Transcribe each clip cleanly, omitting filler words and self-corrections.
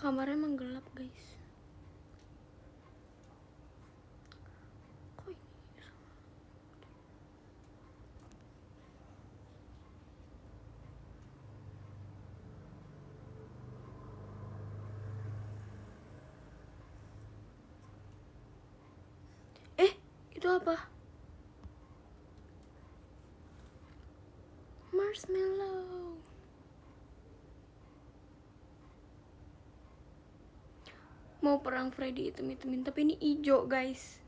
Kamarnya emang gelap guys. Kok ini sama? Itu apa? Marshmallow. Mau perang Freddy hitam-hitamin, tapi ini hijau guys.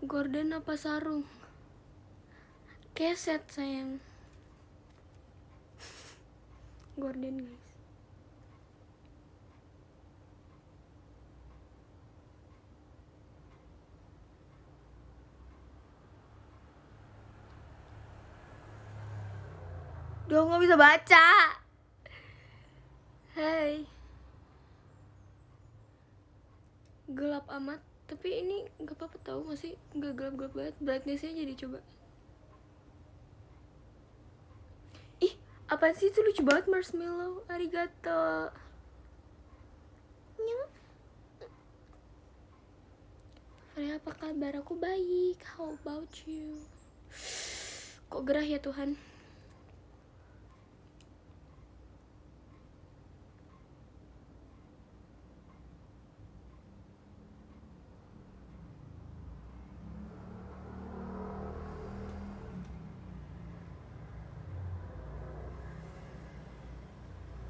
Gordon apa sarung? Keset sayang. Gordon guys. Duh, nggak bisa baca. Hai. Gelap amat, tapi ini nggak apa-apa tau, masih nggak gelap-gelap banget. Brightness-nya jadi coba. Ih, apaan sih itu, lucu banget marshmallow. Arigato. Nyum. Freya, apa kabar? Aku baik. How about you? Kok gerah ya Tuhan?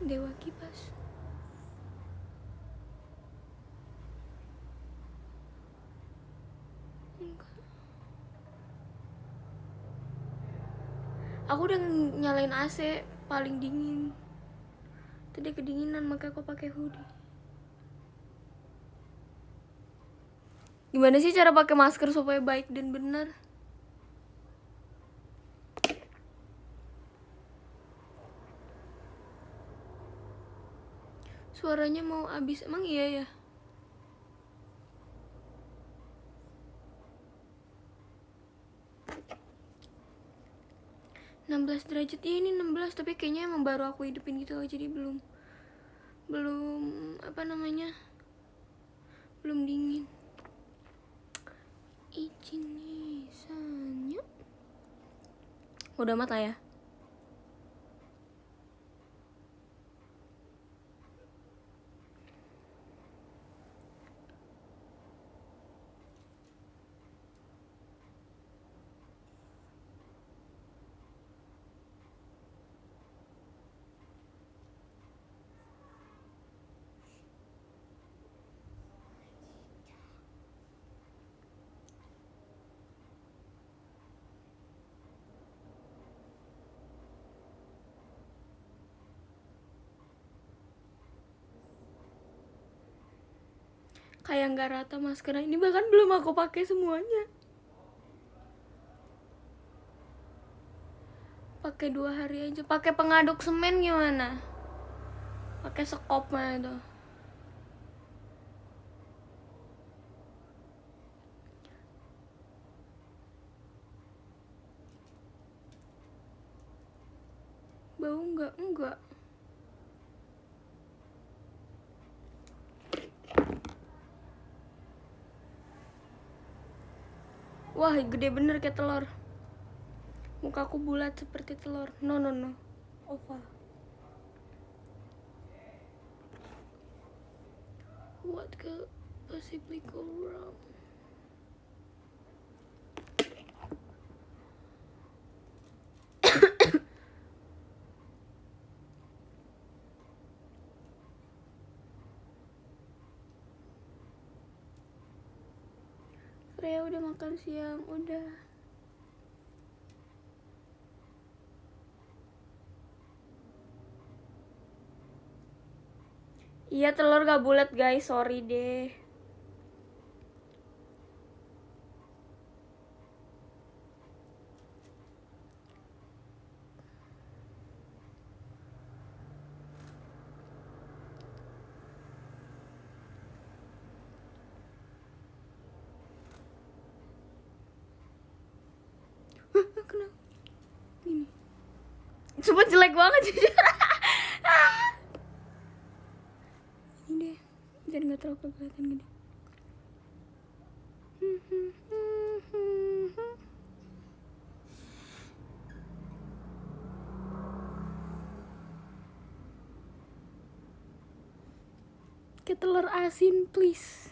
Dewa kipas. Enggak. Aku udah nyalain AC paling dingin. Tadi kedinginan makanya aku pakai hoodie. Gimana sih cara pakai masker supaya baik dan benar? Suaranya mau habis, emang iya ya? ...16 derajat, ya ini 16, tapi kayaknya emang baru aku hidupin gitu, jadi belum apa namanya, belum dingin. Ichinisanya udah amat lah ya. Kayak nggak rata maskernya ini, bahkan belum aku pakai semuanya. Pakai 2 hari aja. Pakai pengaduk semen gimana? Pakai sekopnya itu. Bau nggak? Enggak. Wah, gede bener kayak telur. Mukaku bulat seperti telur. No. Oval. What could possibly go wrong? Freya udah makan siang, udah. Iya, telur gak bulat guys, sorry deh. Kenapa? Cuma jelek banget jujur. Ini deh, jadi nggak terlalu kelihatan gini. Kayak telur asin please.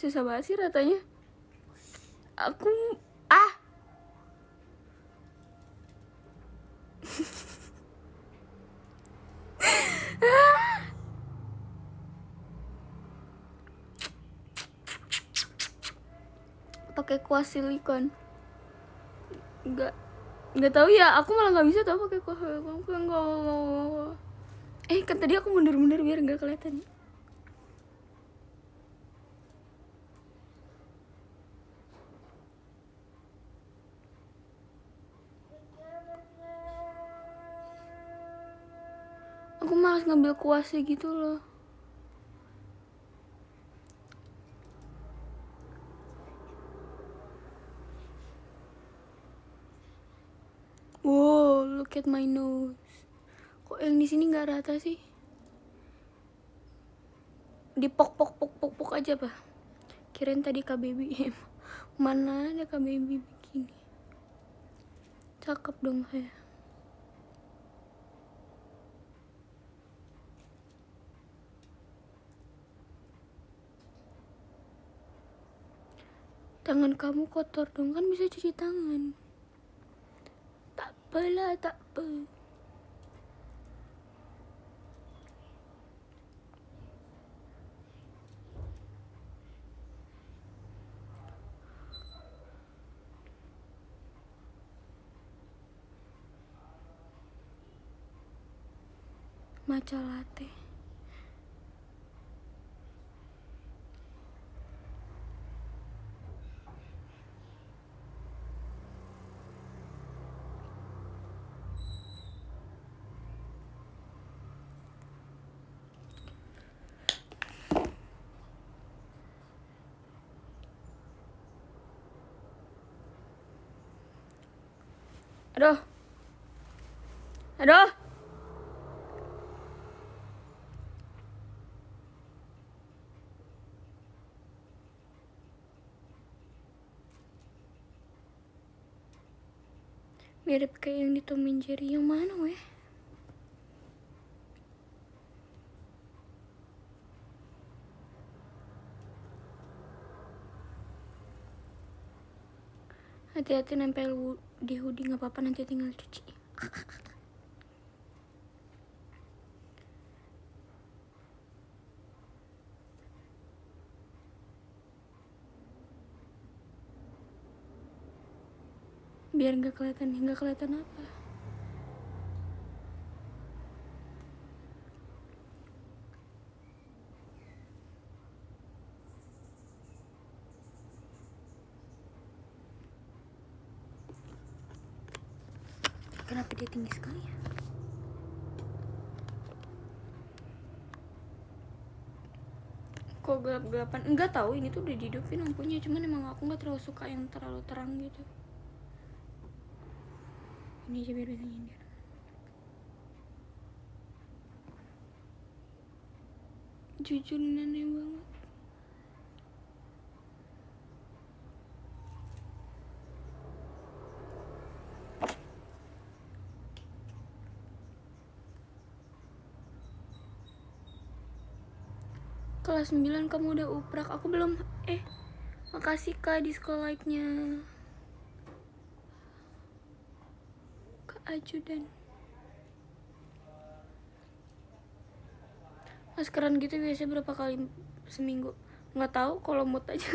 Susah banget sih ratanya. Aku pakai kuas silikon. Nggak tahu ya, aku malah nggak bisa tau pakai kuas silikon. Kan tadi aku mundur-mundur biar nggak kelihatan. Aku malas ngambil kuasnya gitu loh. Wow, look at my nose. Kok yang di sini nggak rata sih? Dipok aja pak. Kirain tadi KBB. Mana ada KBB begini? Cakep dong saya. Tangan kamu kotor dong, kan bisa cuci tangan. Tak apalah, tak apa. Matcha latte. Aduh. Mirip kayak yang di Tom and Jerry. Yang mana weh? Hati-hati nempel di hoodie, nggak apa-apa, nanti tinggal cuci. Biar nggak kelihatan apa. Kenapa dia tinggi sekali ya? Kok gelap-gelapan? Enggak tahu, ini tuh udah dihidupin lampunya, cuman emang aku nggak terlalu suka yang terlalu terang gitu. Ini aja biar bisa nyindir. Jujur aneh banget. Kelas 9 kamu udah uprak, aku belum. Makasih kak di sekolah like-nya. Kak ajudan. Maskeran gitu biasanya berapa kali seminggu? Nggak tahu, kalau mood aja.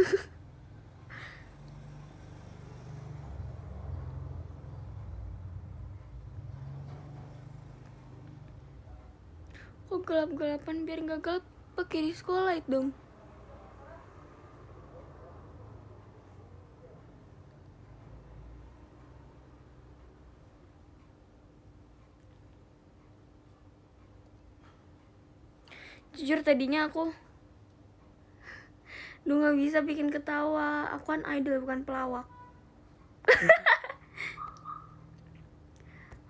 Kok gelap-gelapan? Biar nggak gelap pakai di sekolah light dong. Jujur tadinya aku nggak bisa bikin ketawa. Aku kan idol bukan pelawak.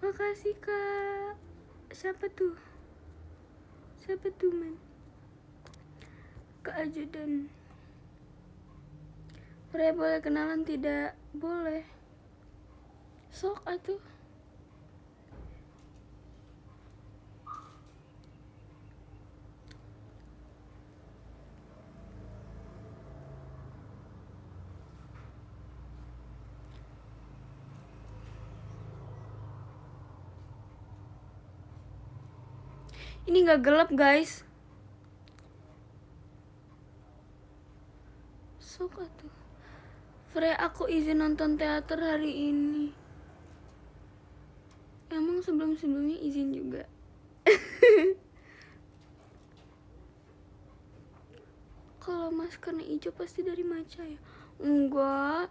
Makasih kak. Siapa tuh man? Kak Ajudan. Freya boleh kenalan tidak? Boleh. Sok atuh. Ini nggak gelap guys. Sok atuh. Freya, aku izin nonton teater hari ini. Emang sebelum-sebelumnya izin juga. Kalau maskernya hijau pasti dari Maca ya? Enggak.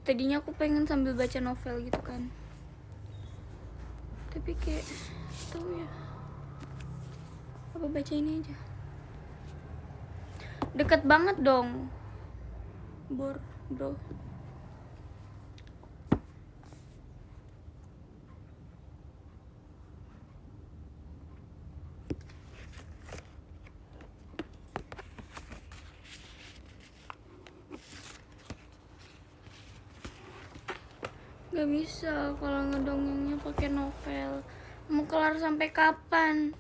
Tadinya aku pengen sambil baca novel gitu kan. Tapi kayak tahu ya. Apa baca ini aja? Deket banget dong. Bro. Gak bisa kalau ngedongengnya pakai novel. Mau kelar sampai kapan?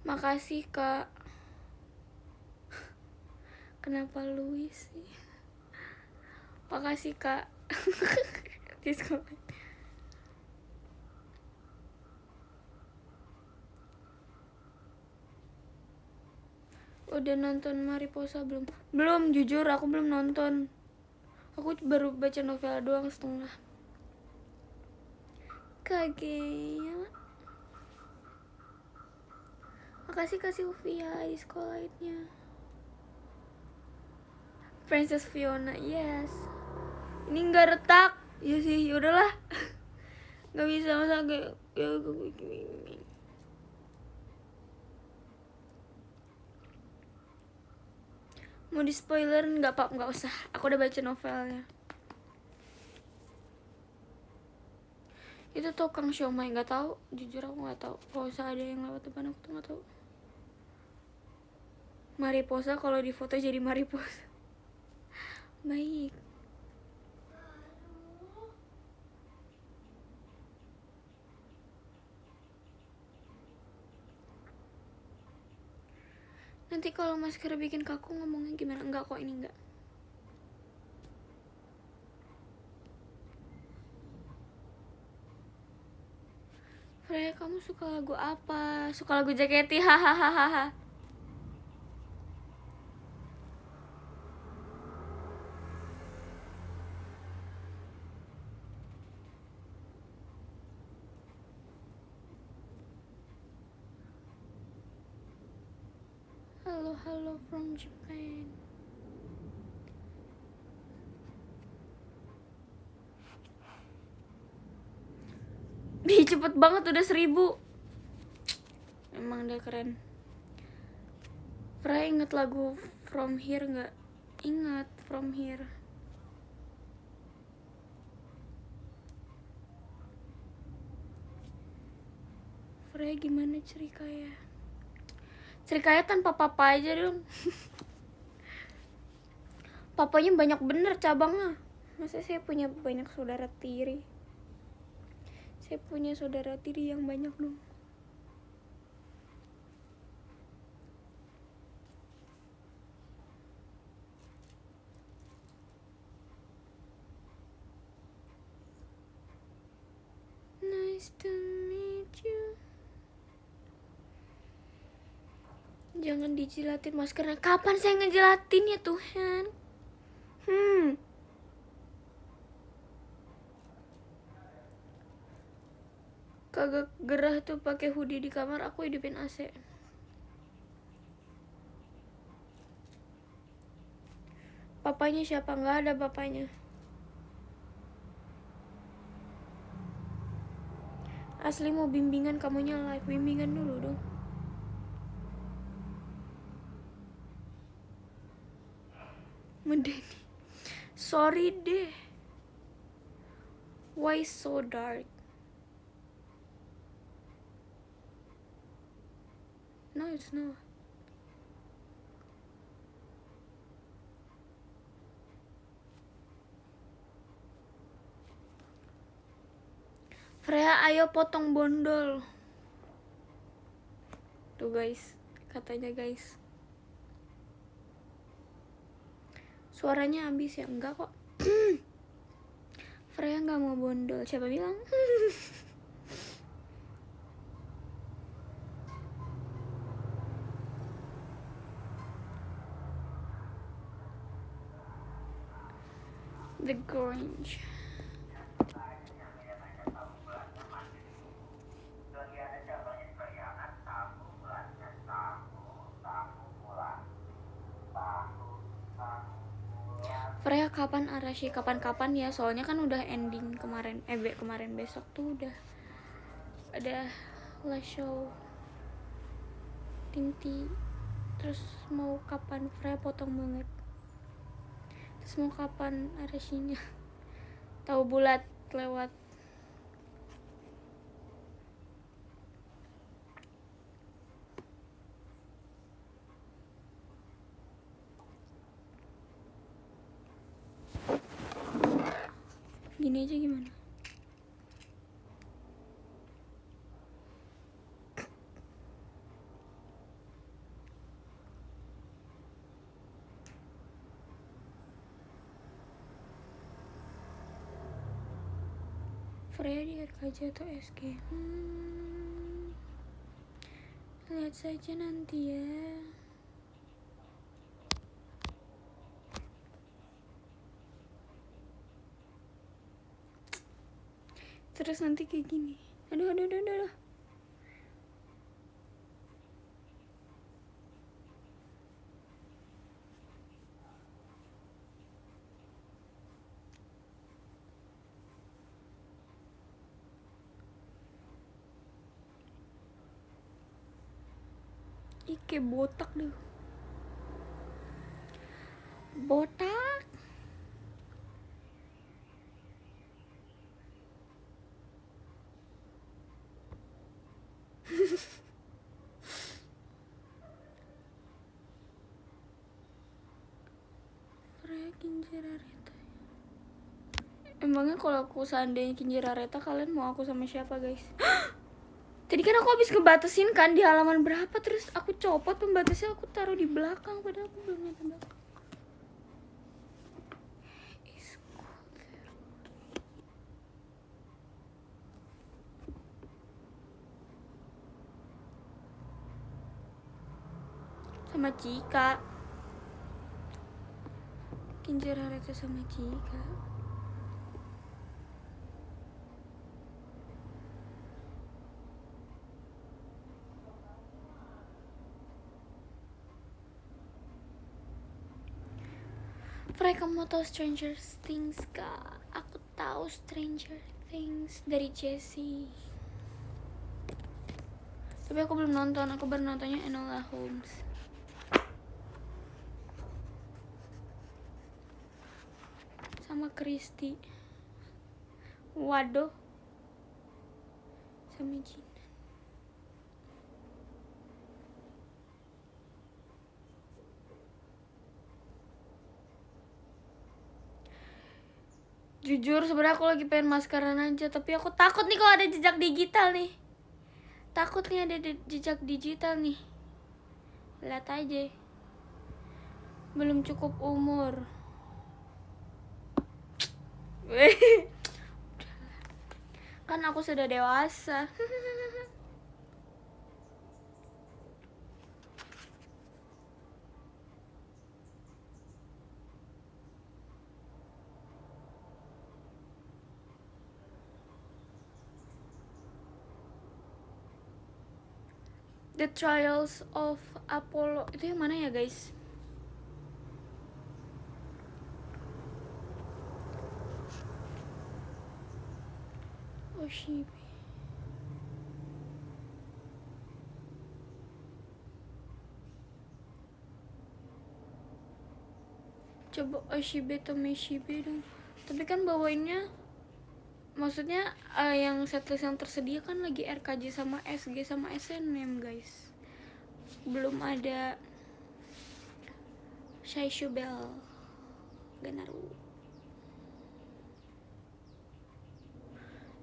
Makasih kak. Kenapa Louis sih? Makasih kak. Disconnect. Udah nonton Mariposa belum? Belum, jujur aku belum nonton. Aku baru baca novel doang setengah. Kageya. Makasih Kak Sylvia di sekolah lainnya. Princess Fiona, yes. Ini nggak retak. Ya sih, yaudahlah. Nggak bisa masa kayak mau di spoiler nggak usah. Aku udah baca novelnya. Itu tukang siomay, nggak tahu. Jujur aku nggak tahu. Kalau usah ada yang lewat depan aku tuh nggak tahu. Mariposa kalau di foto jadi mariposa. Baik. Nanti kalau masker bikin kaku ngomongnya gimana? Enggak kok, ini enggak. Freya, kamu suka lagu apa? Suka lagu Jaketi, hahaha. Hello from Japan. Cepet banget udah 1000. Emang dia keren. Freya inget lagu From Here nggak? Ingat From Here. Freya gimana Cerikaya? Cerikaya tanpa papa aja dong. Papanya banyak bener cabangnya. Masa saya punya banyak saudara tiri? Saya punya saudara tiri yang banyak dong. Nice to meet you. Jangan dijilatin maskernya. Kapan saya ngejelatin ya Tuhan? Kagak gerah tuh pakai hoodie di kamar, aku hidupin AC. Papanya siapa? Nggak ada papanya. Asli mau bimbingan, kamunya live. Bimbingan dulu dong. Mendeni. Sorry deh. Why so dark? No, it's not. Freya, ayo potong bondol. Tuh guys, katanya guys. Suaranya habis ya? Enggak kok. Freya nggak mau bondol. Siapa bilang? The Grange. Freya kapan Arashi? Kapan-kapan ya, soalnya kan udah ending kemarin. Kemarin besok tuh udah ada last show Tinti. Terus mau kapan Freya potong banget. Terus mau kapan Arashinya? Tahu bulat lewat. Gini aja gimana? Freya di RKJ atau SG? Lihat saja nanti ya. Terus nanti kayak gini. Aduh. Ih, kayak botak deh. Botak. Freya Kinjirareta. Emangnya kalau aku seandainya Kinjirareta, kalian mau aku sama siapa guys? Tadi kan aku habis ngebatasin kan di halaman berapa, terus aku copot pembatasnya, aku taruh di belakang, padahal aku belum nyampe belakang. Sama Cika. Kinjirareta sama Cika. Freya, kamu mau tahu Stranger Things kak? Aku tahu Stranger Things dari Jessie. Tapi aku belum nonton, aku baru nontonnya Enola Holmes. Sama Kristi. Waduh. Sama Jinan. Jujur sebenarnya aku lagi pengen maskeran aja, tapi aku takut nih kalau ada jejak digital nih. Takut nih ada jejak digital nih. Lihat aja. Belum cukup umur. Kan aku sudah dewasa. The Trials of Apollo itu yang mana ya guys? Oshibi. Coba Oshibi atau Meshibi dong. Tapi kan bawainnya, maksudnya yang setlist yang tersedia kan lagi RKJ sama SG sama SNM guys. Belum ada Shaishubel Ganaru.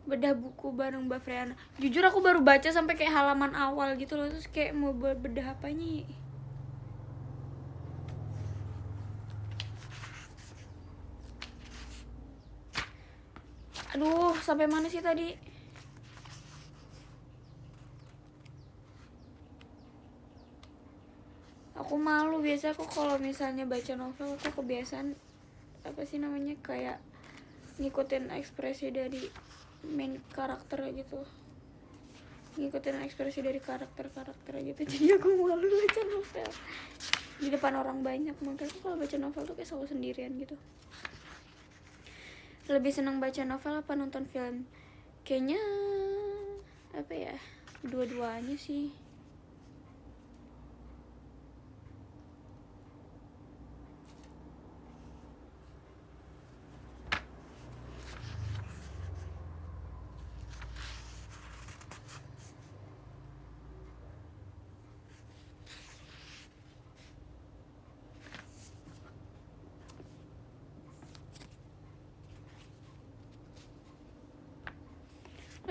Bedah buku bareng Mbak Freana. Jujur aku baru baca sampai kayak halaman awal gitu loh, terus kayak mau bedah apanya. Aduh, sampai mana sih tadi? Aku malu, biasa aku kalau misalnya baca novel aku kebiasaan apa sih namanya, kayak ngikutin ekspresi dari main karakter gitu, ngikutin ekspresi dari karakter gitu. Jadi aku malu baca novel di depan orang banyak. Makanya aku kalau baca novel tuh kayak selalu sendirian gitu. Lebih senang baca novel apa nonton film? Kayaknya apa ya, dua-duanya sih.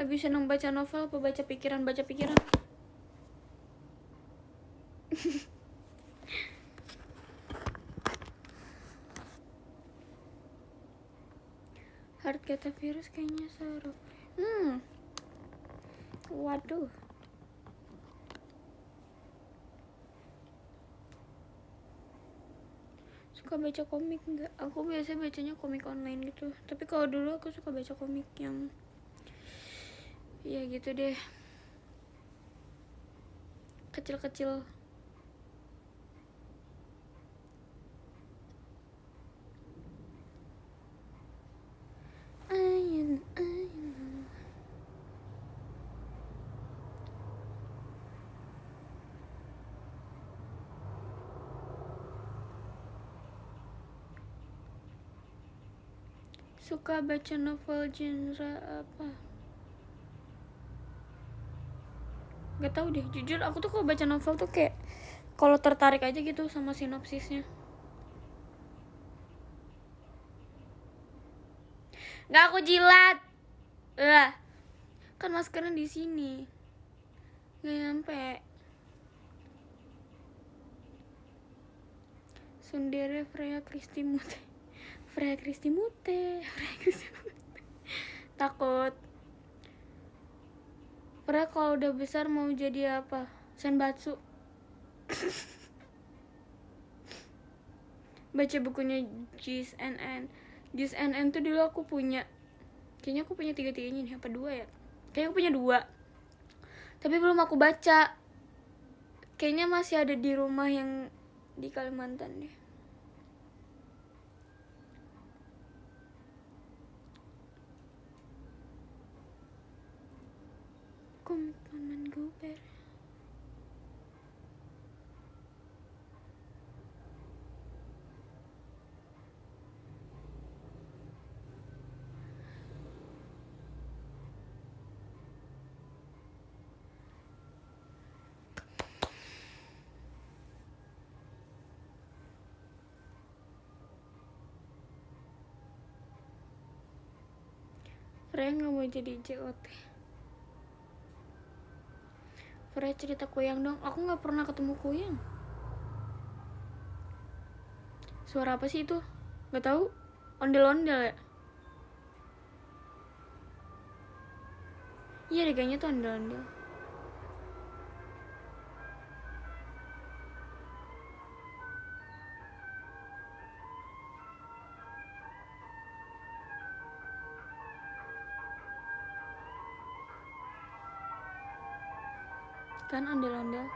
Lebih senang baca novel apa baca pikiran? Baca pikiran. Hard kata virus kayaknya seru. Waduh. Suka baca komik nggak? Aku biasanya bacanya komik online gitu. Tapi kalau dulu aku suka baca komik yang ya gitu deh, kecil-kecil. Suka baca novel genre apa? Gak tau deh, jujur aku tuh kalau baca novel tuh kayak kalau tertarik aja gitu sama sinopsisnya. Gak, aku jilat. Kan maskernya di sini. Gak nyampe. Sundere Freya Kristi Mute. Takut. Freya kalau udah besar mau jadi apa? Senbatsu. Baca bukunya Jis NN tuh dulu aku punya. Kayaknya aku punya 3-3-nya nih, apa 2 ya? Kayaknya aku punya 2. Tapi belum aku baca. Kayaknya masih ada di rumah yang di Kalimantan deh. Komik Paman Guber. Freya gak mau jadi JOT. Freya cerita Kuyang dong. Aku gak pernah ketemu Kuyang. Suara apa sih itu? Gak tahu. Ondel-ondel ya? Iya deh, kayaknya tuh ondel-ondel. Kan ondel-ondel.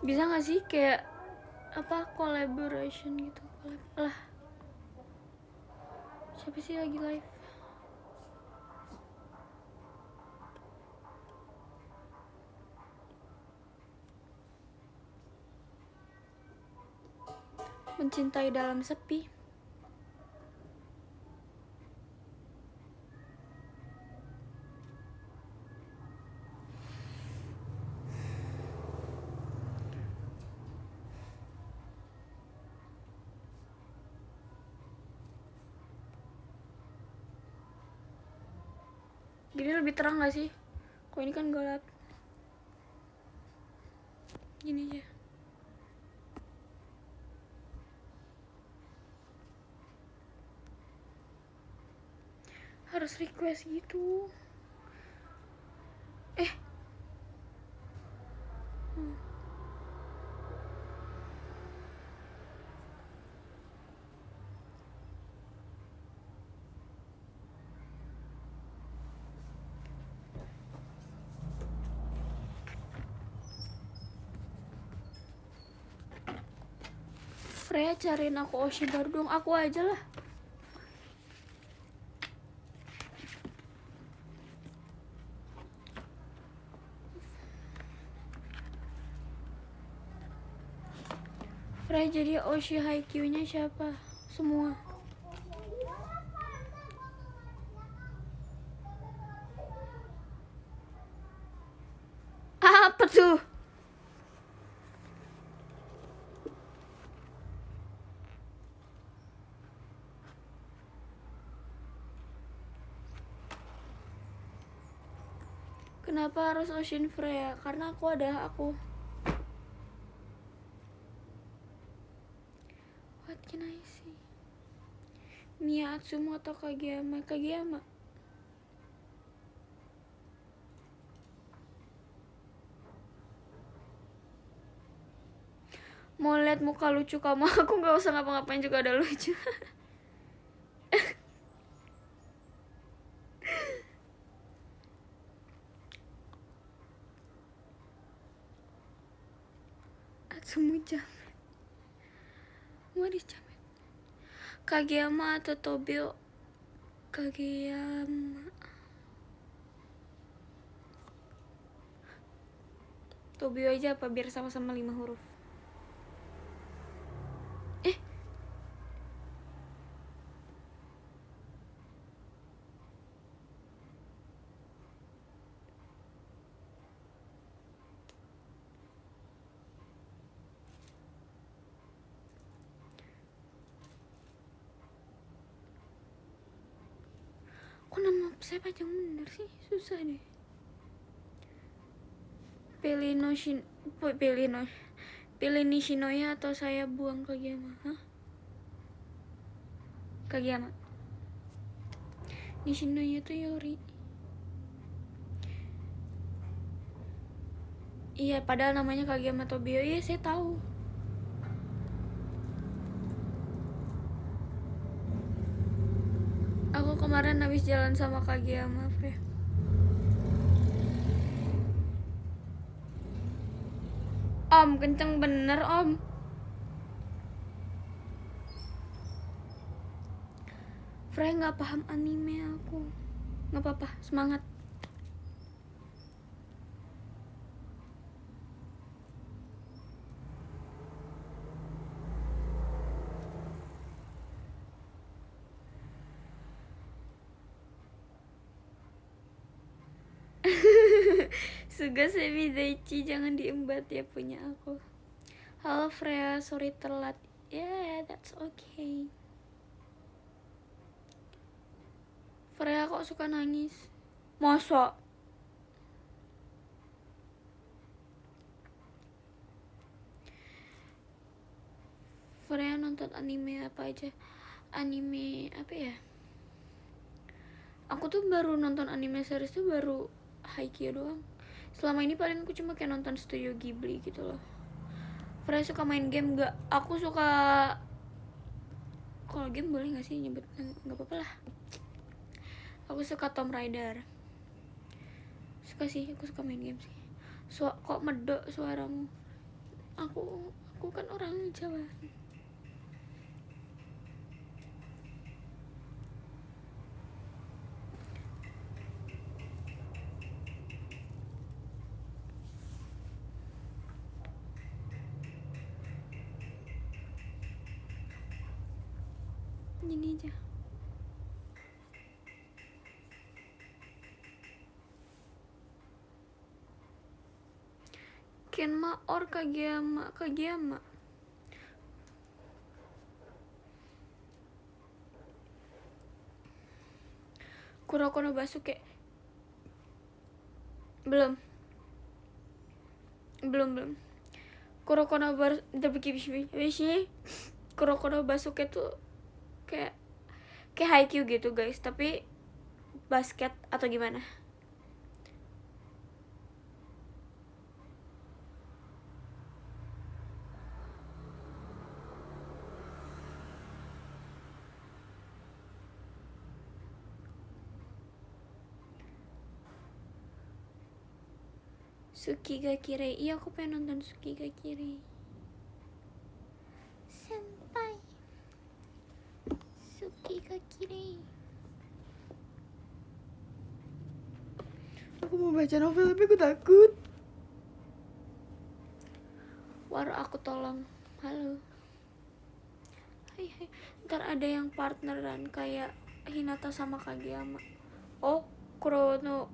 Bisa gak sih kayak apa collaboration gitu? Lah, siapa sih lagi live? Mencintai dalam sepi. Gini lebih terang gak sih? Kok ini kan gelap. Gini aja. Harus request gitu. Freya cariin aku Oshi baru dong, aku aja lah. Freya jadi Oshi Haikyuu-nya siapa? Semua. Apa tuh? Kenapa harus Oshin Freya? Karena aku ada aku. What can I see? Mia Atsumo atau Kageyama? Kageyama. Mau lihat muka lucu kamu, aku nggak usah ngapa-ngapain juga udah lucu. Atsumo jamet. What is jamet? Kageyama atau Tobio? Kageyama. Tobio aja apa biar sama-sama 5 huruf. Kok nama saya panjang bener sih? Susah deh. Pilih Nishinoya atau saya buang Kageyama? Hah? Kageyama. Nishinoya tuh Yori. Iya, padahal namanya Kageyama Tobio. Iya, saya tahu. Aku kemarin habis jalan sama Kageyama, Freya. Om, kenceng bener, Om. Freya nggak paham anime aku. Nggak apa-apa, semangat. Suga Semi Daichi, jangan diembat ya punya aku. Halo Freya, sorry telat. Yeah, that's okay. Freya kok suka nangis? Masa? Freya nonton anime apa aja? Anime apa ya? Aku tuh baru nonton anime series tuh baru Haikyuu doang. Selama ini paling aku cuma kayak nonton Studio Ghibli gitu loh. Freya suka main game gak? Aku suka. Kalau game boleh gak sih nyebut? Gak apa-apa lah. Aku suka Tomb Raider. Suka sih, aku suka main game sih. Kok medok suaramu? Aku kan orang Jawa. Gini aja. Kenma or Kageyama. Kuroko no Basuke. Belum. Kuroko no Basuke tuh kayak Haikyuu gitu guys, tapi basket atau gimana? Suki ga Kirei. Iya, aku pengen nonton Suki ga Kirei. Senpai. Suki ga Kirei. Aku mau baca novel tapi aku takut. War, aku tolong. Halo. Hai. Ntar ada yang partneran kayak Hinata sama Kageyama. Oh, Kuroko no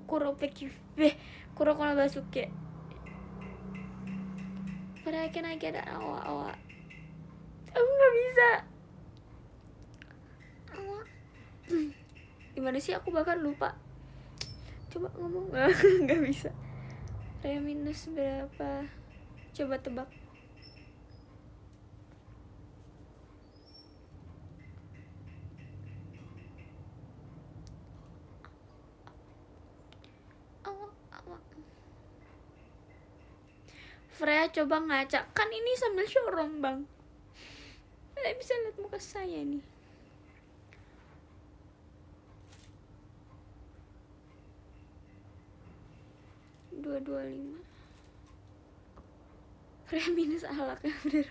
Basuke. But I can get awa. Aku gak bisa. Awa. Gimana sih, aku bahkan lupa. Coba ngomong. Gak bisa. Raya minus berapa? Coba tebak. Freya coba ngaca. Kan ini sambil showroom bang. Saya bisa lihat muka saya nih. $225. Freya minus alaknya bener.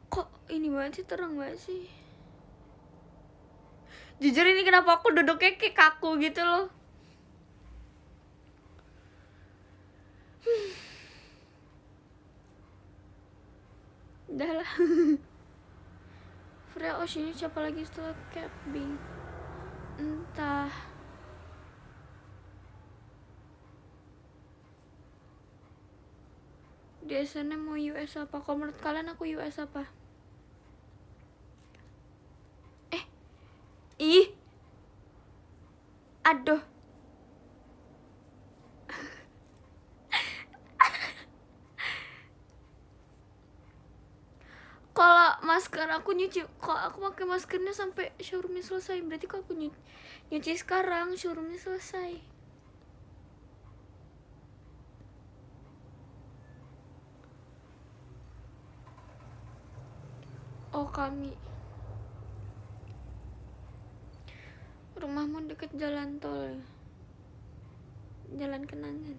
Kok ini banget sih, terang banget sih. Jujur ini kenapa aku duduknya kayak kaku gitu loh. Udah lah. Freya Oshini siapa lagi setelah Cat Bing? Entah. Di SNM mau US apa? Kalau menurut kalian aku US apa? Ih. Aduh. Kalau masker aku nyuci, kalau aku pakai maskernya sampai showroomnya selesai, berarti kalau aku nyuci sekarang showroomnya selesai. Oh, kami. Rumahmu deket jalan tol, jalan kenangan.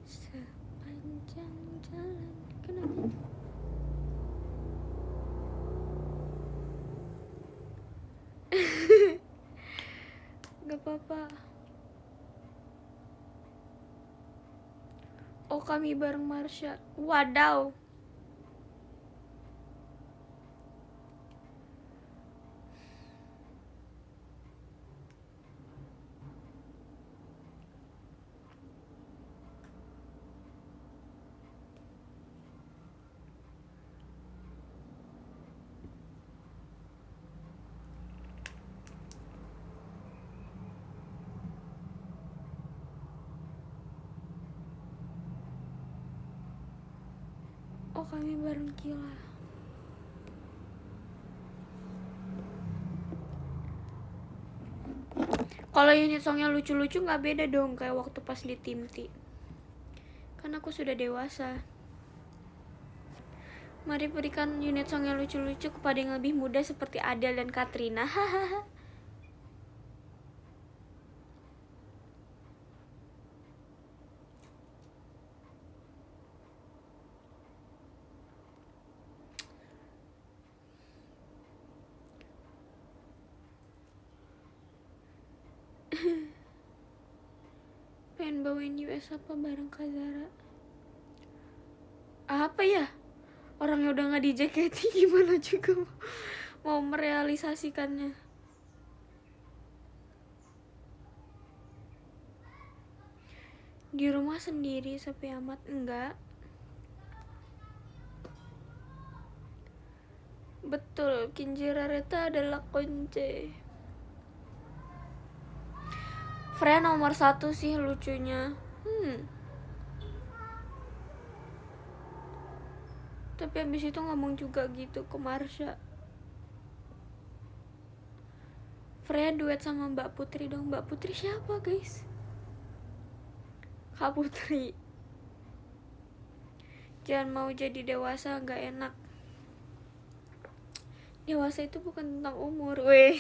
Sepanjang jalan kenangan. Gak apa-apa. Oh, kami bareng Marsha. Wadaw. Oh, kami bareng Kila. Kalau unit songnya lucu-lucu nggak beda dong kayak waktu pas di tim T. Kan aku sudah dewasa. Mari berikan unit song yang lucu-lucu kepada yang lebih muda seperti Adele dan Katrina. Hahaha. Pengen bawain US apa bareng Kazara? Apa ya? Orangnya udah nggak di JKT, gimana juga mau merealisasikannya. Di rumah sendiri sepi amat? Enggak. Betul, Kinjira Reta adalah kunci. Freya nomor 1 sih lucunya. Tapi abis itu ngomong juga gitu ke Marsha. Freya duet sama Mbak Putri dong. Mbak Putri siapa guys? Kak Putri. Jangan mau jadi dewasa, gak enak. Dewasa itu bukan tentang umur, weh.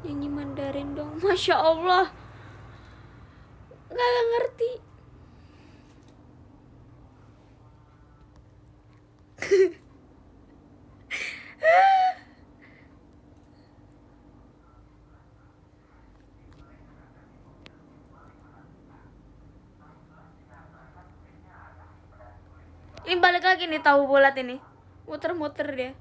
Nyanyi Mandarin dong. Masya Allah, gak ngerti. Ini balik lagi nih tahu bulat ini. Muter-muter dia.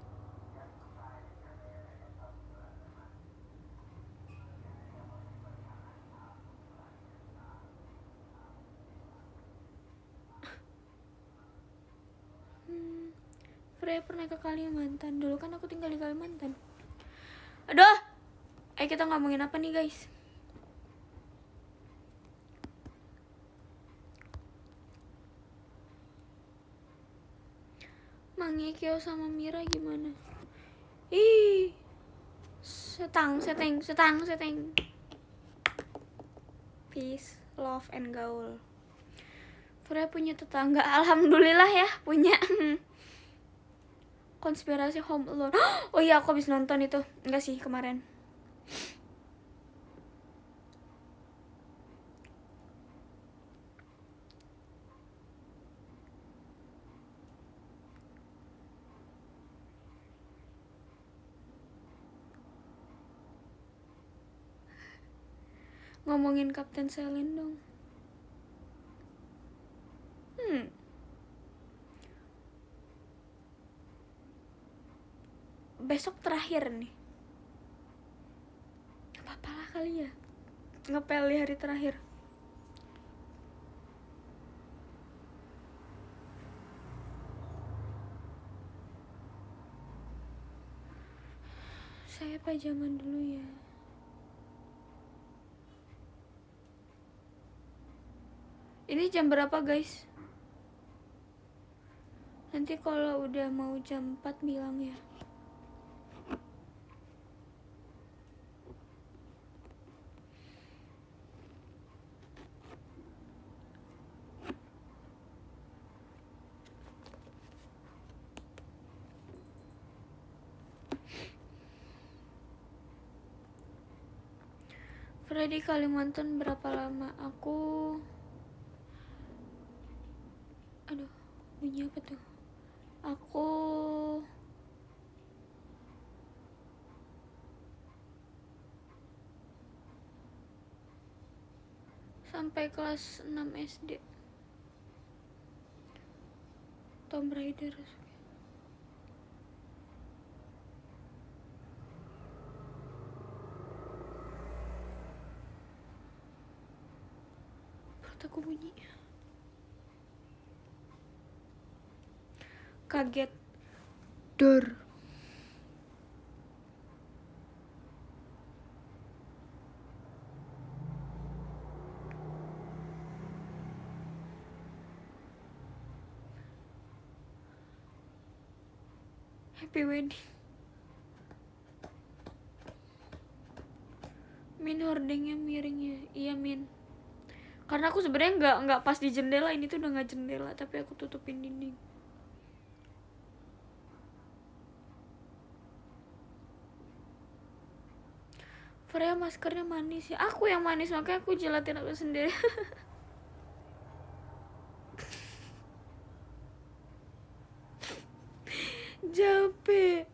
Freya pernah ke Kalimantan. Dulu kan aku tinggal di Kalimantan. Aduh. Ayo kita ngomongin apa nih guys? Mangekyo sama Mira gimana? Ih, setang. Peace, love, and gaul. Freya punya tetangga, alhamdulillah ya punya. Konspirasi Home Alone. Oh iya, aku habis nonton itu. Enggak sih, kemarin. Ngomongin Kapten Selin dong. Besok terakhir nih. Apa-apa lah kali ya, ngepel di hari terakhir. Saya pajaman dulu ya. Ini jam berapa guys? Nanti kalau udah mau jam 4 bilang ya. Freddy Kalimantan berapa lama? Aduh, bunyi apa tuh? Aku sampai kelas 6 SD. Tomb Raider. Perut aku bunyi. Kaget. Dor. Happy wedding. Min, hordingnya miring ya. Iya Min, karena aku sebenarnya nggak pas di jendela. Ini tuh udah nggak jendela tapi aku tutupin dinding. Freya maskernya manis ya. Aku yang manis makanya aku jilatin aku sendiri. Capek.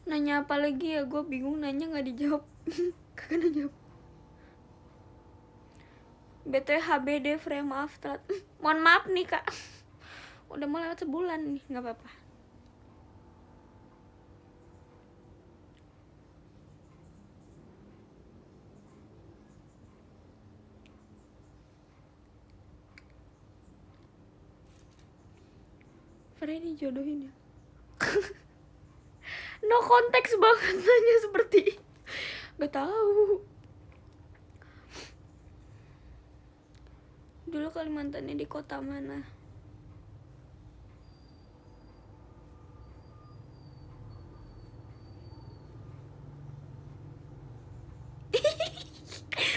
Nanya apa lagi ya, gue bingung. Nanya nggak dijawab. Kagak dijawab. BTW HBD Freya, maaf telat. Mohon maaf nih kak, udah mau lewat sebulan nih. Nggak apa-apa. Freya dijodohin ya. No konteks banget nanya seperti ini. Gak tahu. Dulu Kalimantannya di kota mana?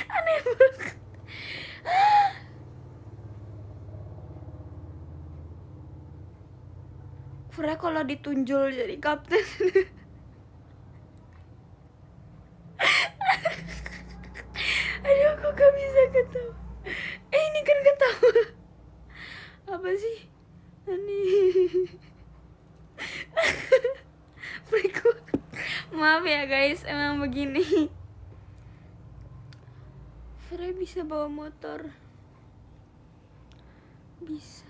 Aneh banget. Freya kalau ditunjul jadi kapten. Aduh, aku gak bisa ketawa. Ini kan ketawa. Apa sih? Aneh. Maaf ya guys, emang begini. Freya bisa bawa motor. Bisa.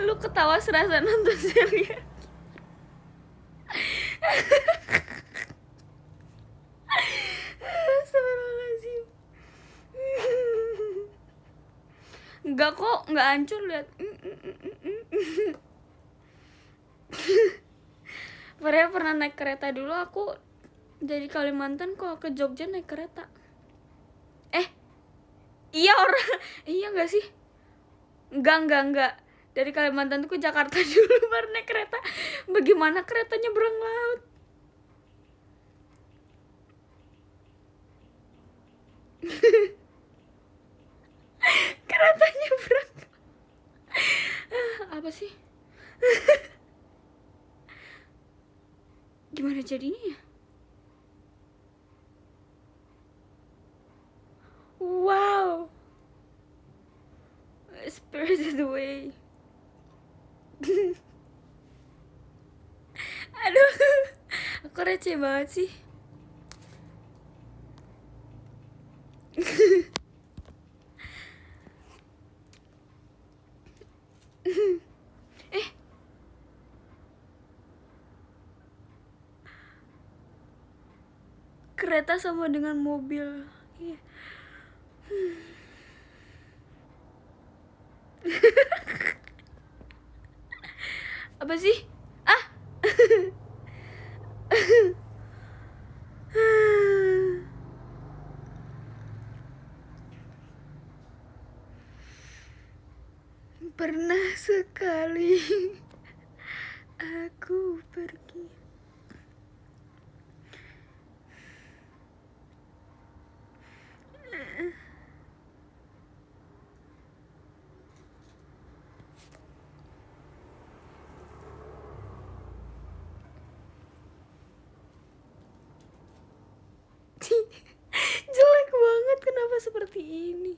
Lu ketawa serasa nonton serial. Astagfirullahaladzim. Enggak kok, enggak hancur, lihat. Freya pernah naik kereta dulu. Aku dari Kalimantan kok ke Jogja naik kereta. Iya orang. Iya enggak sih? Enggak. Dari Kalimantan tuh ke Jakarta dulu baru naik kereta. Bagaimana kereta nyebrang laut? Kereta nyebrang. Apa sih? Gimana jadinya ya? Wow. Spirited Away. Aduh, aku receh banget sih. Kereta sama dengan mobil. Iya. Apa sih? Pernah sekali aku pergi. Jelek banget, kenapa seperti ini?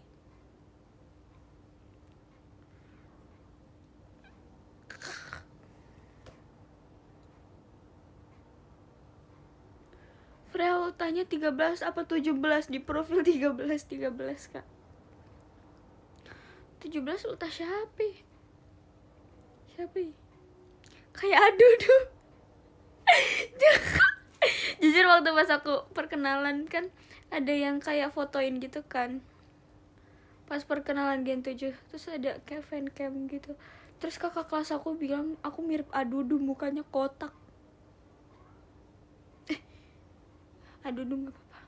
Freya ultahnya 13 apa 17 di profil 13 kak. 17 ultah siapa? Kayak aduh. Jujur waktu pas aku perkenalan kan ada yang kayak fotoin gitu kan. Pas perkenalan Gen 7 terus ada kayak fancam gitu. Terus kakak kelas aku bilang aku mirip Adudu, mukanya kotak. Adudu gak apa-apa.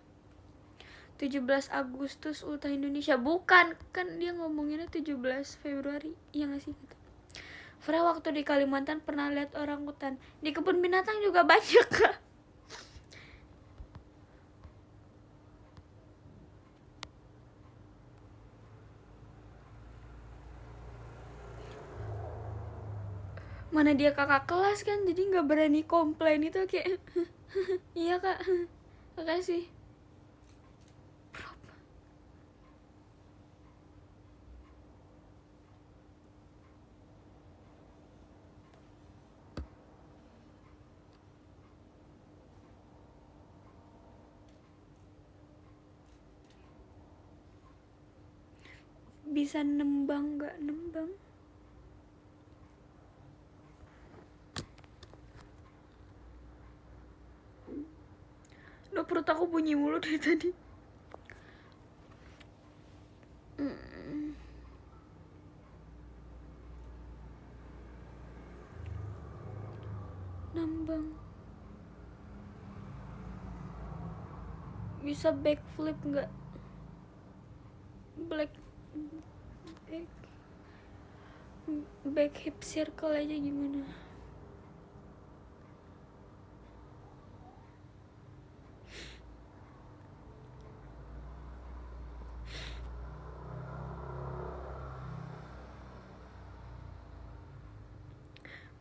17 Agustus ultah Indonesia. Bukan, kan dia ngomonginnya 17 Februari. Iya gak sih? Fra, waktu di Kalimantan pernah lihat orang hutan. Di kebun binatang juga banyak, Kak. Mana dia kakak kelas kan, jadi gak berani komplain itu kayak iya Kak, makasih. Bisa nembang gak nembang? Duh, perut aku bunyi mulu dari tadi. Nembang. Bisa backflip gak? Back hip circle aja gimana?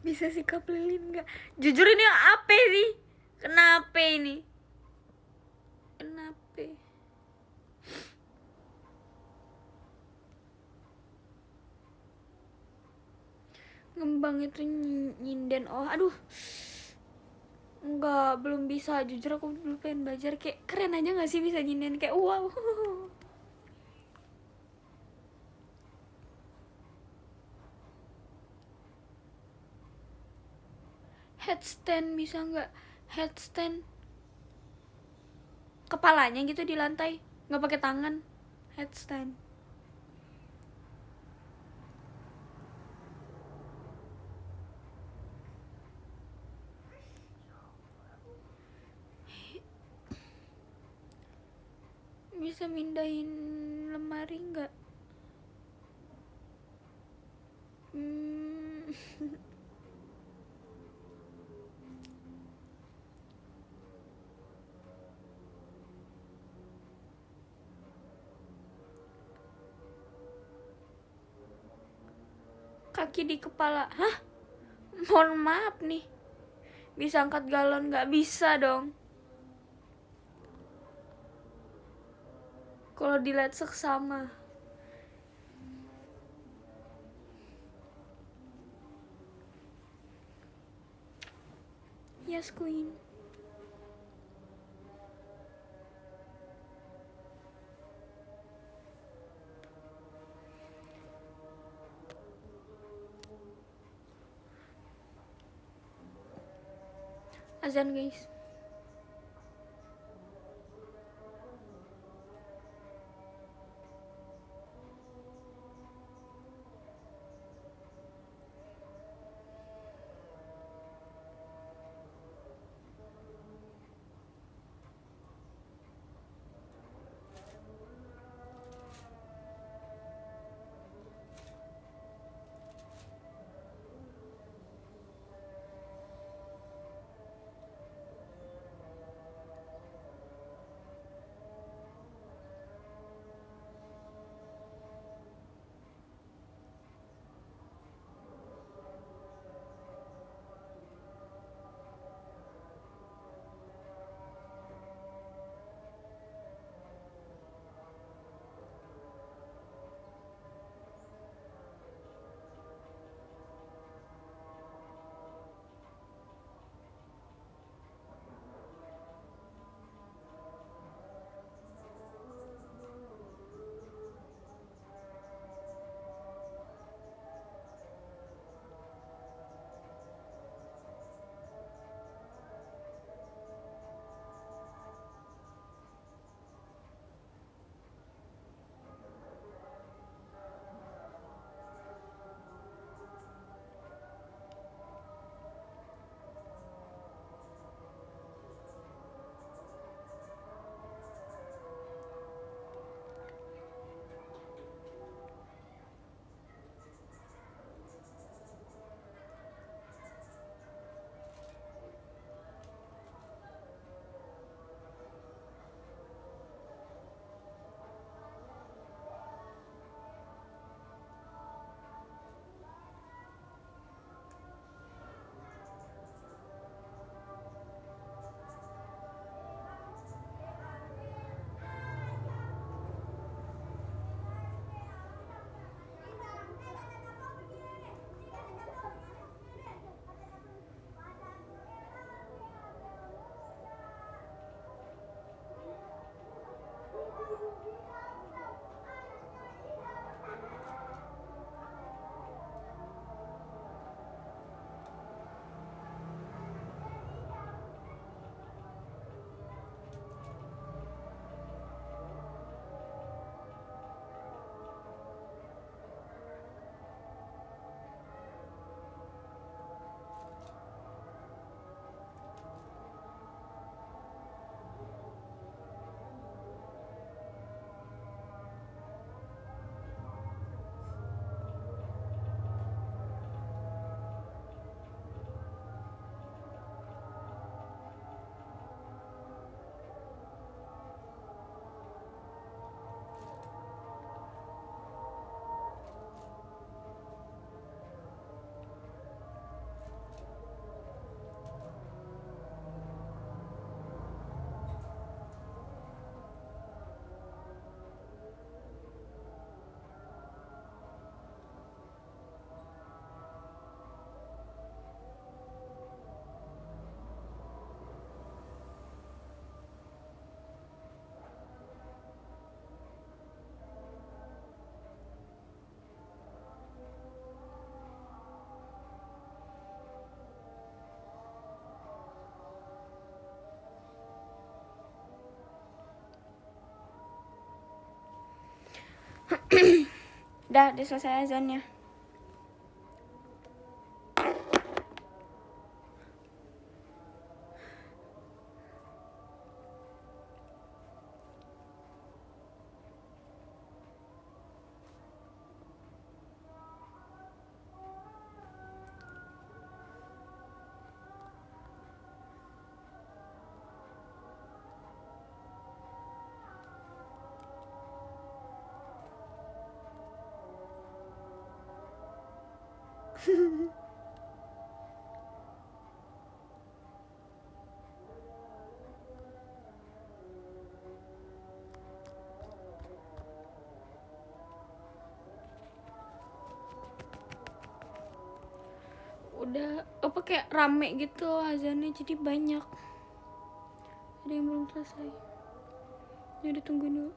Bisa sikap lilin gak? Jujur ini apa sih? Kenapa ini? Kenapa? Ngembang itu nyinden. Oh aduh, enggak, belum bisa. Jujur aku belum pengen belajar. Kayak keren aja gak sih bisa nyinden? Kayak wow. Headstand bisa nggak? Headstand kepalanya gitu di lantai, nggak pakai tangan. Headstand. Bisa mindahin lemari nggak? Kaki di kepala. Hah? Mohon maaf nih. Bisa angkat galon nggak? Bisa dong. Kalau dilihat seksama. Yes, Queen. Azan, guys. Udah selesai azannya. Udah apa kayak rame gitu azannya, jadi banyak. Ada yang belum selesai. Ya udah tunggu dulu.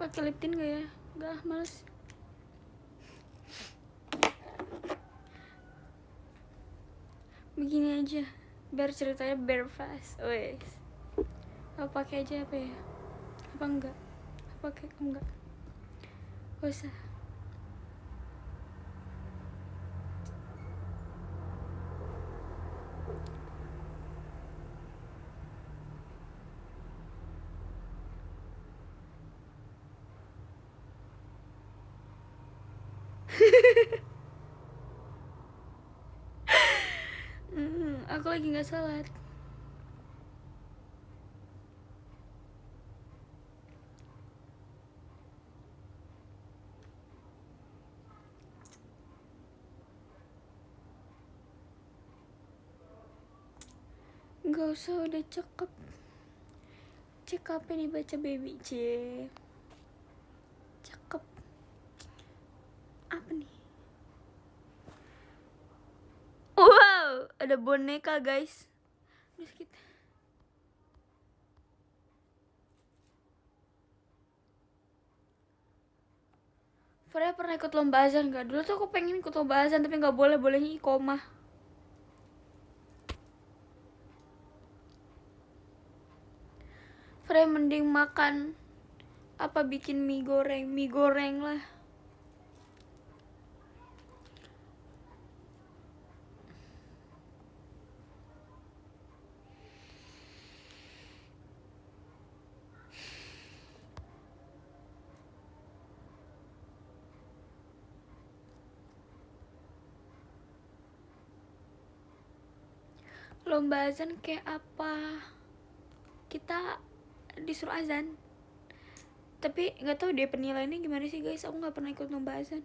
Pakai lip tint gak ya? Gak, males. Begini aja, biar ceritanya bare fast. Wes. Apa pakai aja apa ya? Apa enggak? Apa pakai enggak? Gak usah. Aku lagi nggak salat. Nggak usah, udah cakep. Cakep nih baca baby C. Cakep. Apa nih? Wow, ada boneka guys. Udah kita. Freya pernah ikut lomba azan gak? Dulu tuh aku pengen ikut lomba azan tapi nggak boleh, bolehnya iqomah. Freya mending makan apa, bikin mie goreng lah. Lomba azan kayak apa? Kita disuruh azan, tapi nggak tahu deh penilaiannya gimana sih guys. Aku nggak pernah ikut lomba azan.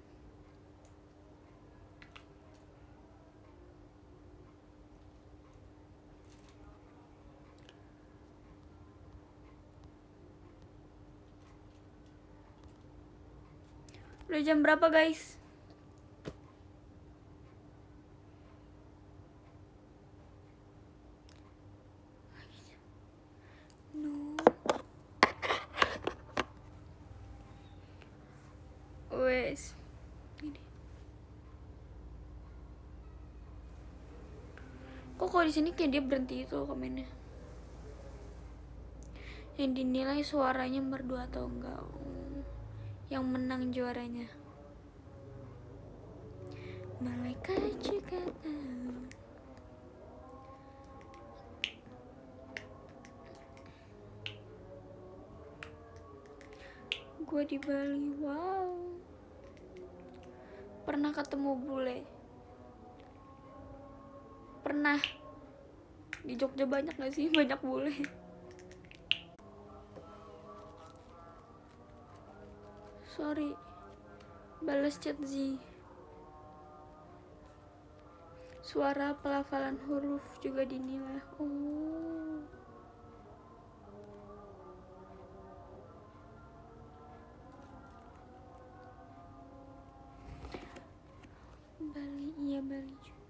Udah jam berapa guys? No. Wes. Ini. Kok kalau di sini kayak dia berhenti itu komennya? Yang dinilai suaranya merdu atau enggak? Yang menang juaranya. Malaikat juga tahu. Gue di Bali, wow. Pernah ketemu bule? Pernah. Di Jogja banyak gak sih? Banyak bule. Sorry. Balas chat Z. Suara pelafalan huruf juga dinilai. Oh. Bali, iya Bali juga.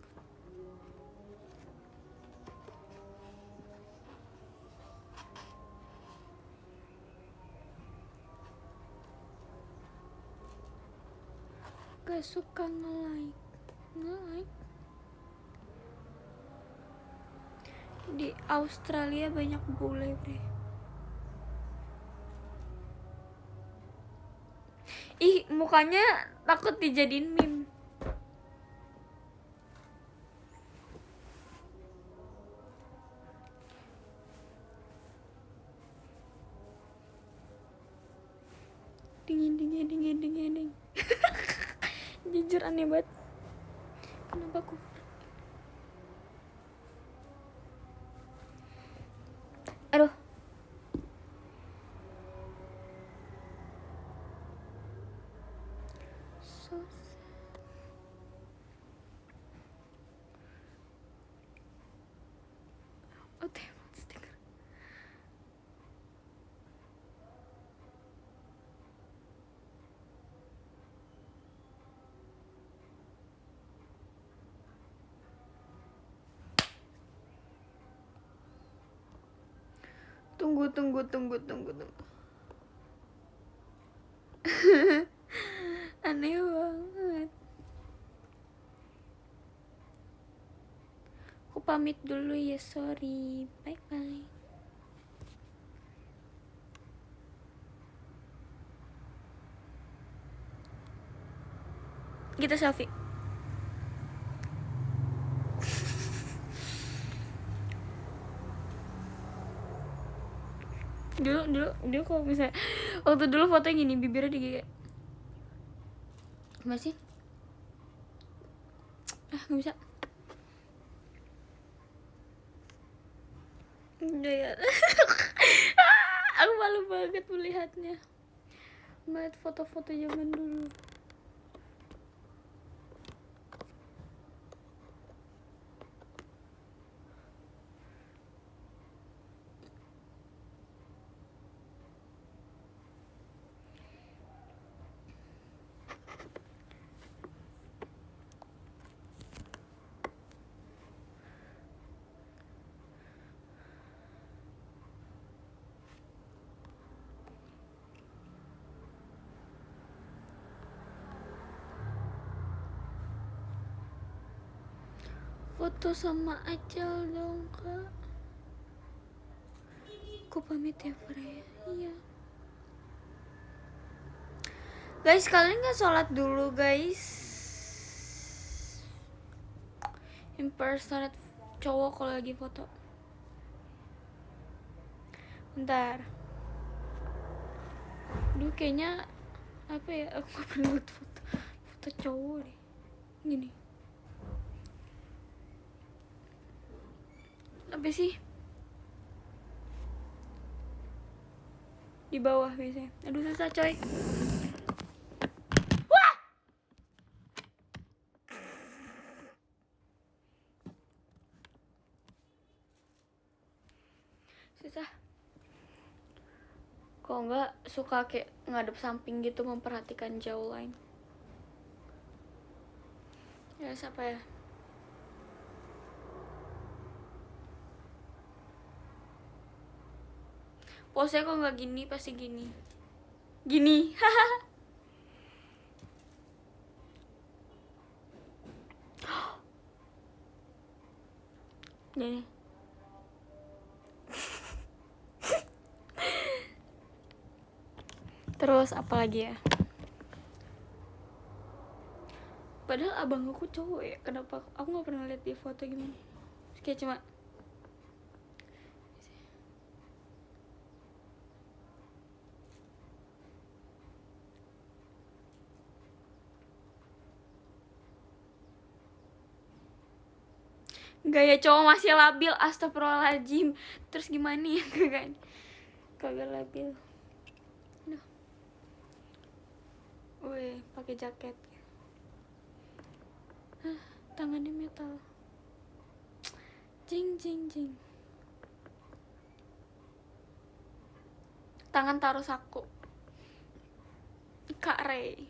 Gak suka nge-like. Di Australia banyak bule, bre. Ih, mukanya takut dijadiin meme. Dingin. Jujur aneh banget. Kenapa aku? Aduh. So sad. Oh, demon sticker. Tunggu. Aneh banget. Aku pamit dulu ya, sorry. Bye. Kita selfie. Dulu kalau misalnya waktu dulu fotonya gini, bibirnya digigit. Masih? Nggak bisa. Udah ya. Aku malu banget melihatnya. Melihat foto-foto zaman dulu. Foto sama Acel dong, Kak. Aku pamit ya, Freya. Iya. Guys, kalian gak sholat dulu, guys. Impersonate cowok kalau lagi foto. Bentar. Duh, kayaknya apa ya? Aku gak pernah buat foto cowok deh. Gini. Apa sih? Di bawah biasanya. Aduh, susah coy. Wah! Susah. Kok enggak suka kayak ngadep samping gitu, memperhatikan jauh lain. Guys, apa ya? Pose kok nggak gini, pasti gini. Gini. Gini. Terus apa lagi ya? Padahal abang aku cowok ya, kenapa aku nggak pernah lihat dia foto gimana? Kayak cuma gaya cowok masih labil, astagfirullahaladzim. Terus gimana ya? Kagak labil. Duh. Wih, pakai jaket. Tangannya metal. Jing jing jing. Tangan taruh saku. Kak Ray.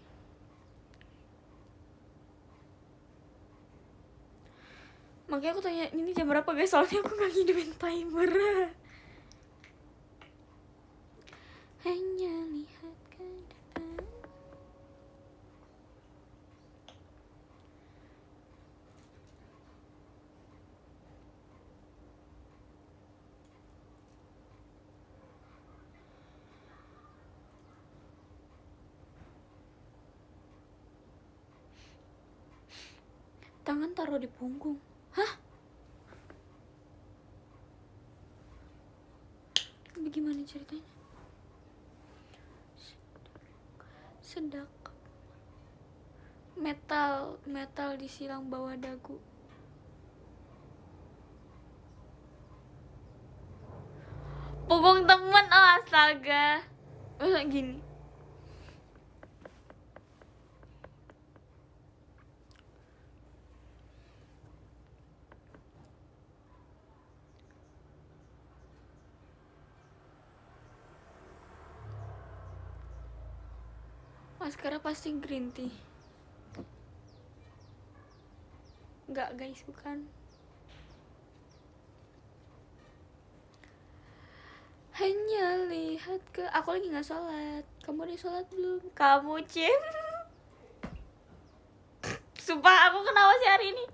Makanya aku tanya ini jam berapa guys, soalnya aku gak ngidupin timer. Hanya lihat ke depan. Tangan taruh di punggung. Hah? Bagaimana ceritanya? Sedak. Metal disilang bawah dagu. Punggung temen, oh astaga. Gini. Maskara pasti green tea. Enggak guys, bukan. Hanya lihat ke. Aku lagi nggak sholat. Kamu udah sholat belum? Kamu Cim. Sumpah aku kenapa sih hari ini?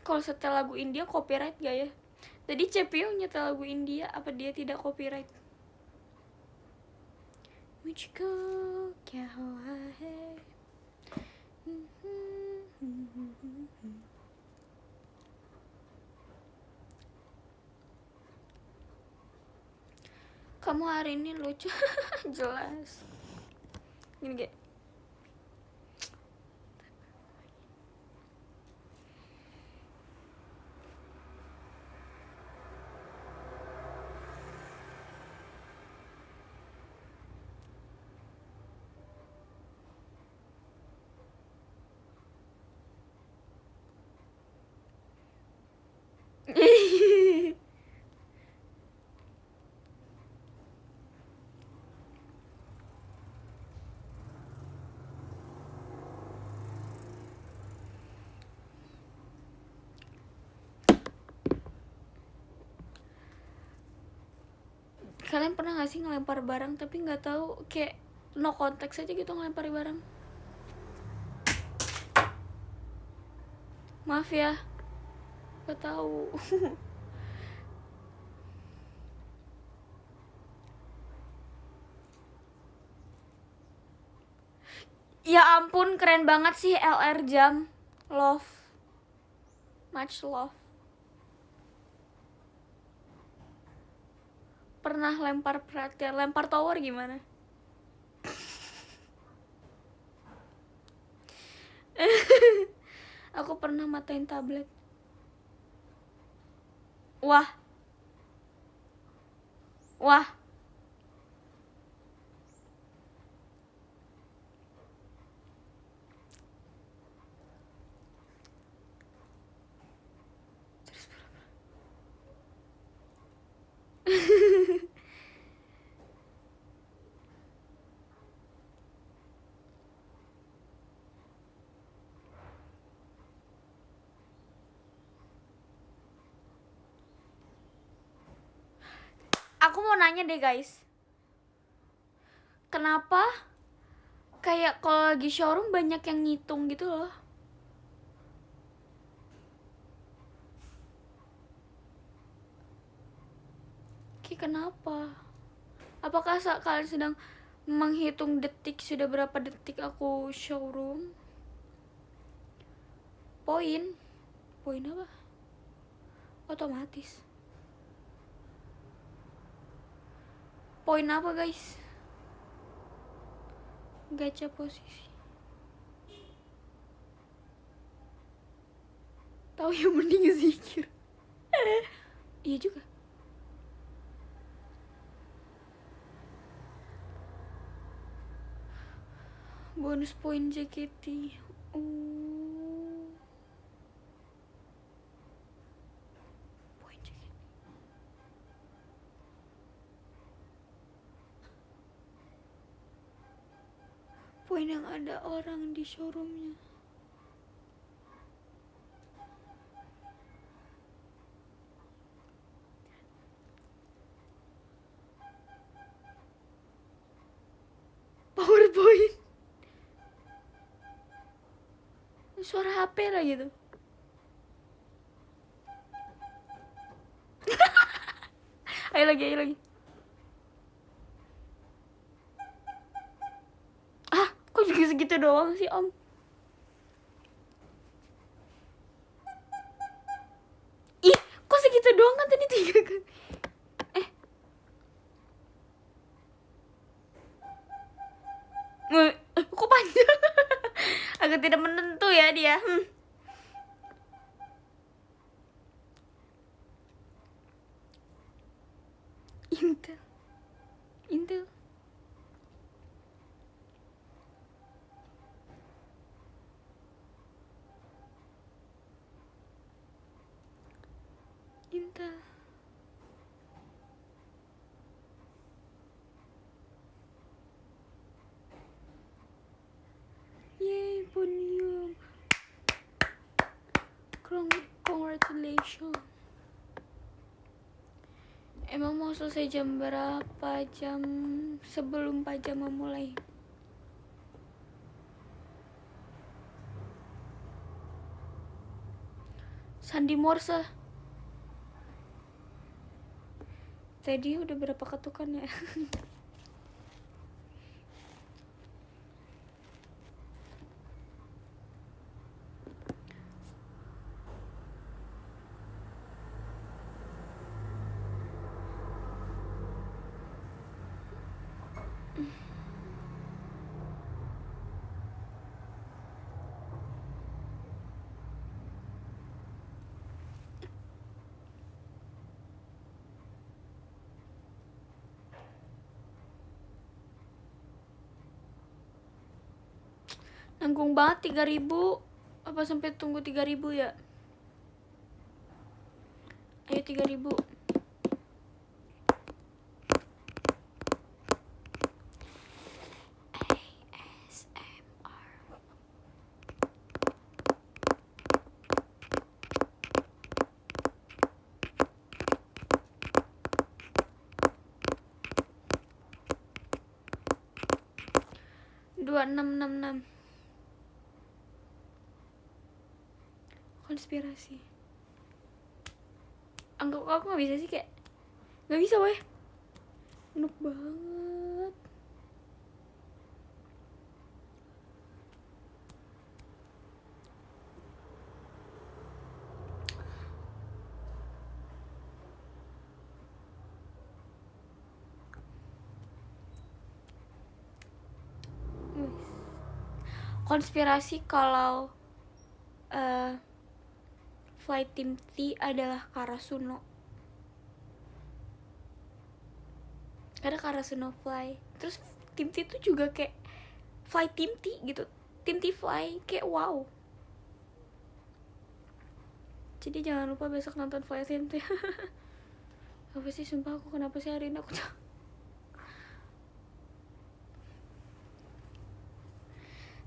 Kalau setel lagu India copyright gak ya? Tadi CPU nyetel lagu India, apa dia tidak copyright? Mujhko kya hua hai. Kamu hari ini lucu. Jelas. Gini kayak kalian pernah gak sih ngelempar barang tapi nggak tahu, kayak no konteks aja gitu ngelempar barang? Maaf ya, gak tahu. Ya ampun, keren banget sih LR jam. Love, much love. Pernah lempar perhatian, lempar tower gimana? Aku pernah matain tablet. Wah. Wah. Aku mau nanya deh guys, kenapa kayak kalau lagi showroom banyak yang ngitung gitu loh? Kayak kenapa? Apakah kalian sedang menghitung detik, sudah berapa detik aku showroom? Poin apa? Otomatis. Poin apa guys? Gacha posisi. Tahu yang mending zikir. Iya juga. Bonus poin JKT. Poin JKT. Poin yang ada orang di showroomnya. PowerPoint. Suara HP lah gitu. Ayo lagi. Ah, kok juga segitu doang sih om? Ih, kok segitu doang kan tadi 3 kali. Kok panjang? Agak tidak menentu ya dia. Intel. Yay, podium. Congratulations. Emang mau selesai jam berapa? Jam sebelum pajama mulai. Sandi Morse. Tadi udah berapa ketukan ya? Nanggung banget 3.000. Apa sampai tunggu 3.000 ya? Ayo 3.000. ASMR 2666. Konspirasi. Anggap aku nggak bisa sih, kayak nggak bisa weh. Enak banget. Konspirasi kalau flight team T adalah Karasuno. Karena Karasuno fly. Terus tim T itu juga kayak fly tim T gitu. Tim T fly, kayak wow. Jadi jangan lupa besok nonton fly team T. Apa sih, sumpah aku kenapa sih hari ini aku tuh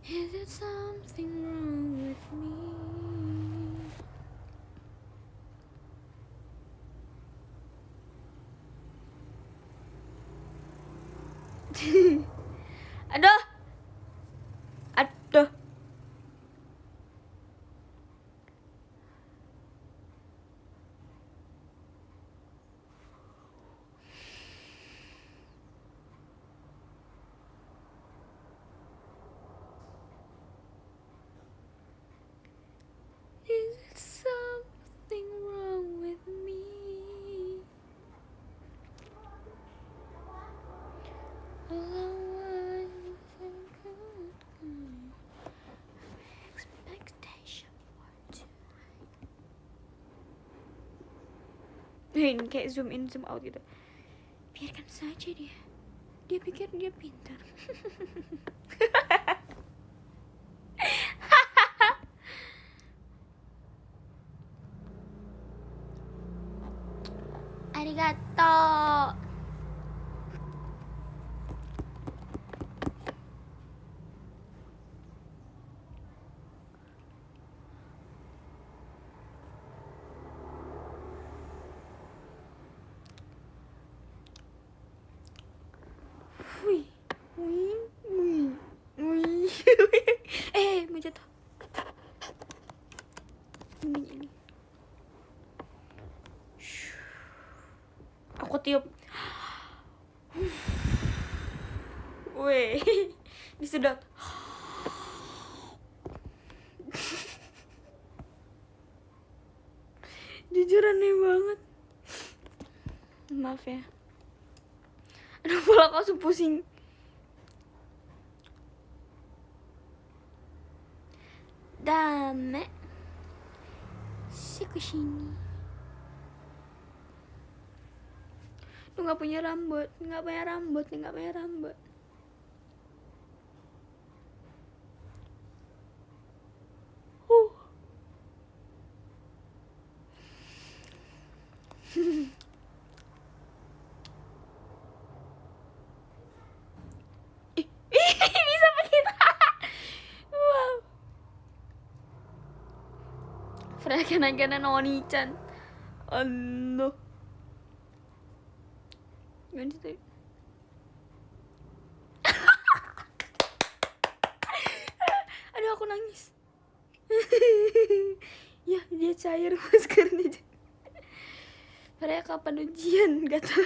Is it something wrong with me? Aduh. Aduh. Is it something wrong with me? Expectation ini kayak zoom in zoom out gitu. Biarkan saja dia. Dia pikir dia pintar. Arigato. Wih, wih, wih, wih. Mau jatuh. Ini. Aku tiup. Wih, disedot. Jujur aneh banget. Maaf ya. Aduh, kepala kau pusing. Dame. Kesini. Lu nggak punya rambut, nggak punya rambut. Bisa begitu. Wow. Freaking Oni-chan. Aduh. Gimana sih? Aduh, aku nangis. Ya, dia cair maskernya. Mereka kapan ujian? Gak tau.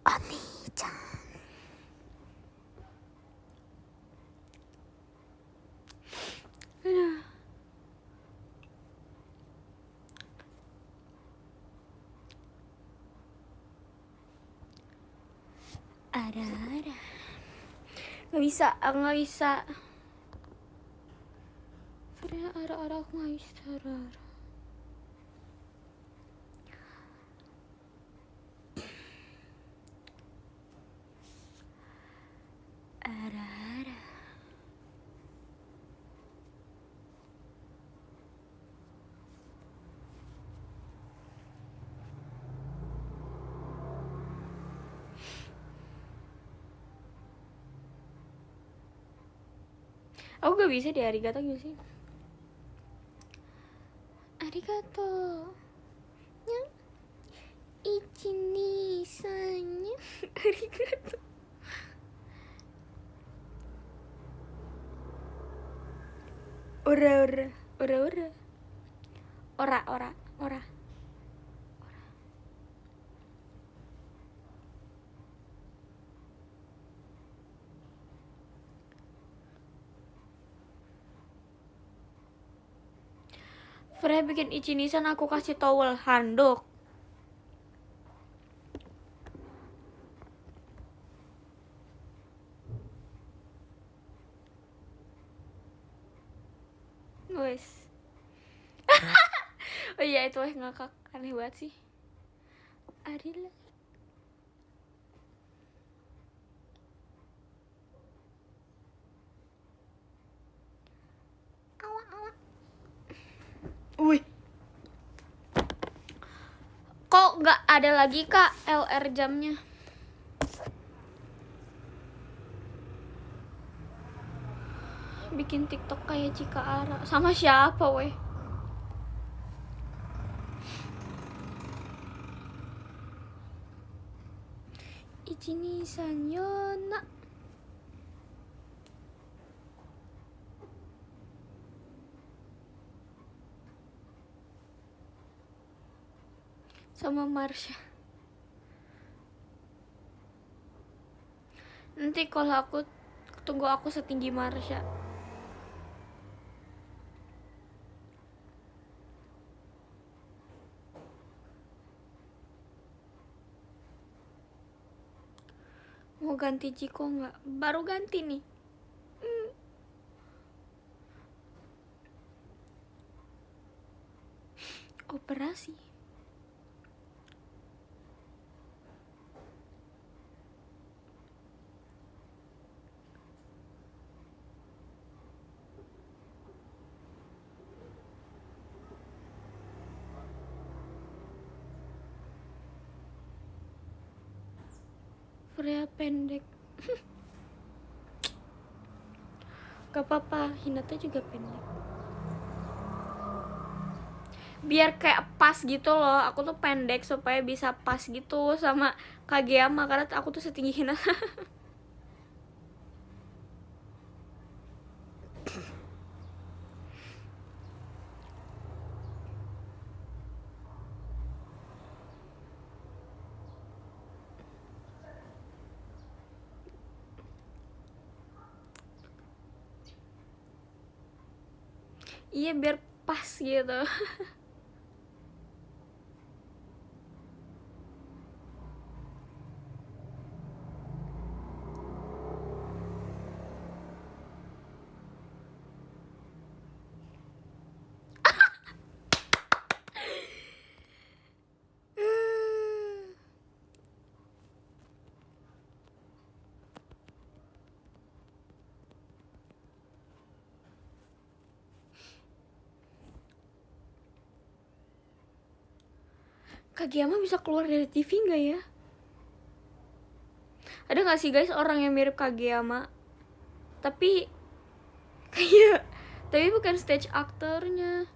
Oni-chan. Aduh. Ada. Nggak bisa, aku nggak bisa. Ada aku nggak bisa. Ada. Aku gak bisa deh, arigato gitu sih. Arigato. Ya. Ichinisanya. Arigato. Ora. Freya bikin ichinisan, aku kasih towel handuk. Wes. Oh iya, itu ngakak, aneh banget sih. Arila. Wih. Kok nggak ada lagi Kak LR jamnya? Bikin TikTok kayak Cika Ara. Sama siapa weh? 123なsama Marsha. Nanti kalau aku tunggu aku setinggi Marsha. Mau ganti Jiko nggak? Baru ganti nih. Operasi. Freya pendek. Gak apa-apa, Hinata juga pendek. Biar kayak pas gitu loh. Aku tuh pendek supaya bisa pas gitu sama Kageyama, karena aku tuh setinggi Hinata. Iya, biar pas gitu. Kageyama bisa keluar dari TV nggak ya? Ada nggak sih guys orang yang mirip Kageyama? Tapi kayak tapi bukan stage aktornya.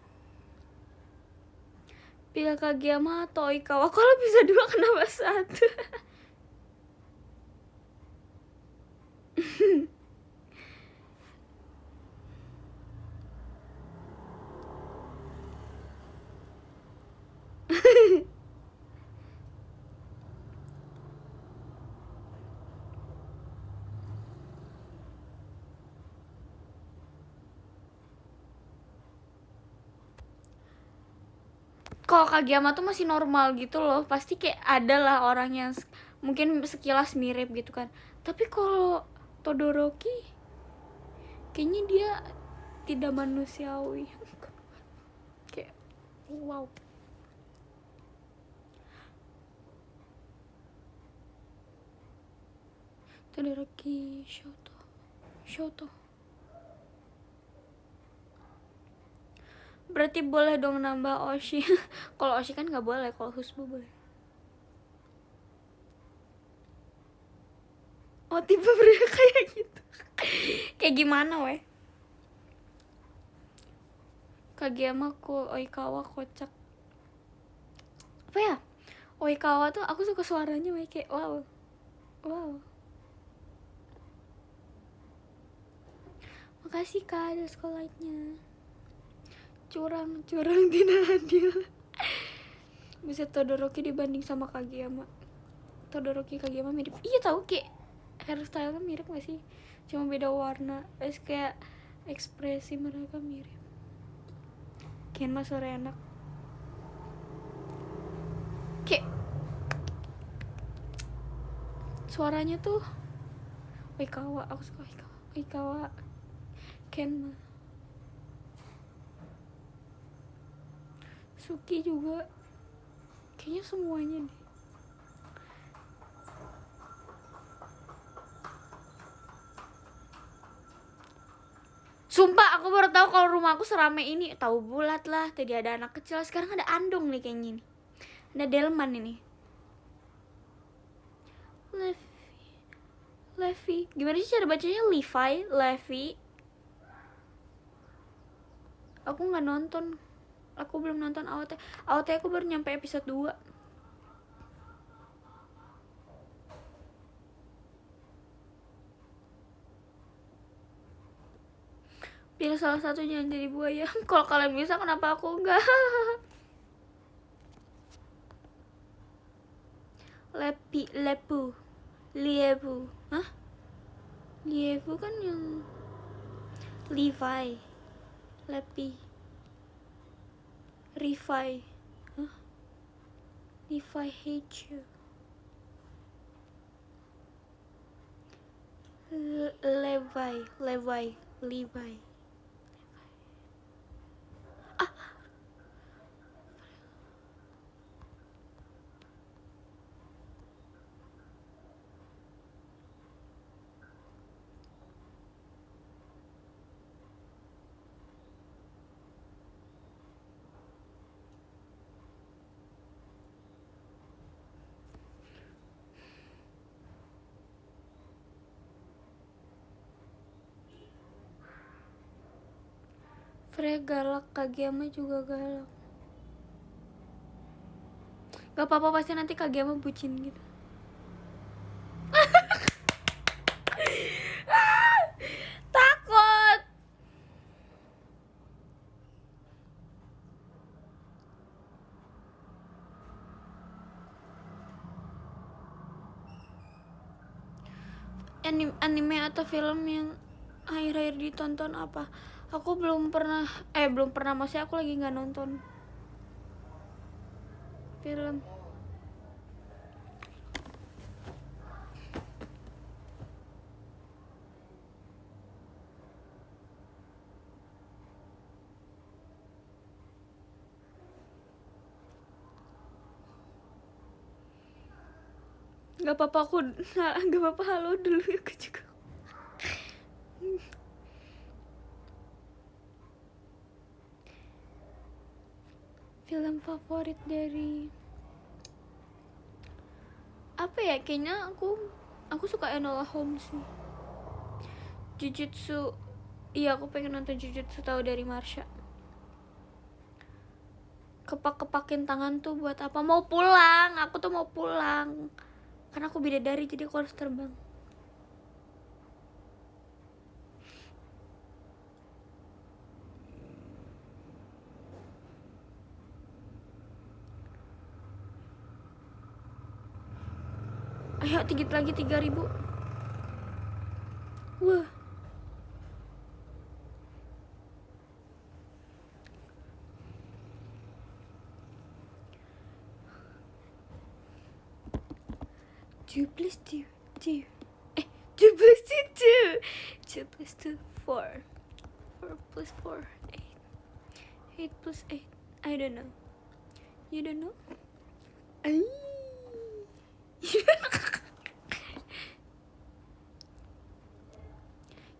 Pilih Kageyama atau Oikawa? Kalau bisa dua kenapa satu? Kalau Kageyama tuh masih normal gitu loh, pasti kayak ada lah orang yang mungkin sekilas mirip gitu kan. Tapi kalau Todoroki kayaknya dia tidak manusiawi. Kayak wow. Todoroki Shoto. Berarti boleh dong nambah Oshi. Kalau Oshi kan nggak boleh, kalau Husbu boleh. Oh, tipe pria kayak gitu. Kayak gimana weh? Kageyama Oikawa kocak. Apa ya? Oikawa tuh aku suka suaranya weh, kayak wow. Makasih Kak ada sekolahnya. Curang tidak adil. Bisa Todoroki dibanding sama Kageyama. Todoroki Kageyama mirip. Iya tahu kayak hairstyle-nya mirip gak sih? Cuma beda warna. Terus kayak ekspresi mereka mirip. Kenma sore enak. Kayak suaranya tuh Oikawa, aku suka Oikawa. Kenma. Suki juga. Kayaknya semuanya deh. Sumpah aku baru tahu kalau rumah aku serame ini. Tahu bulat lah, tadi ada anak kecil, sekarang ada Andong nih kayaknya nih. Ada Delman ini. Levi. Gimana sih cara bacanya? Levi. Aku nggak nonton. Aku belum nonton AOT. AOT aku baru nyampe episode 2. Pilih salah satu, jangan jadi buaya. Kalau kalian bisa, kenapa aku enggak? Liebu. Hah? Liebu kan yang Levi. Revi. Hah? Levi hate you. Levi. Freya galak, Kageyama juga galak. Gak apa-apa, pasti nanti Kageyama bucin gitu. Takut. Anime atau film yang akhir-akhir ditonton apa? Aku belum pernah, maksudnya aku lagi nggak nonton film. Gak apa-apa, gak apa-apa, halo dulu aku juga. Film favorit dari apa ya? Kayaknya aku suka Enola Holmes sih. Jujutsu. Iya, aku pengen nonton Jujutsu, tahu dari Marsha. Kepak-kepakin tangan tuh buat apa? Mau pulang, aku tuh mau pulang. Karena aku bidadari, jadi aku harus terbang. Ayo, tigit lagi 3.000. Wah. Two plus two. 2 plus 2. 2 plus 2, 4. 4 plus 4, 8. 8 plus 8. I don't know. You don't know?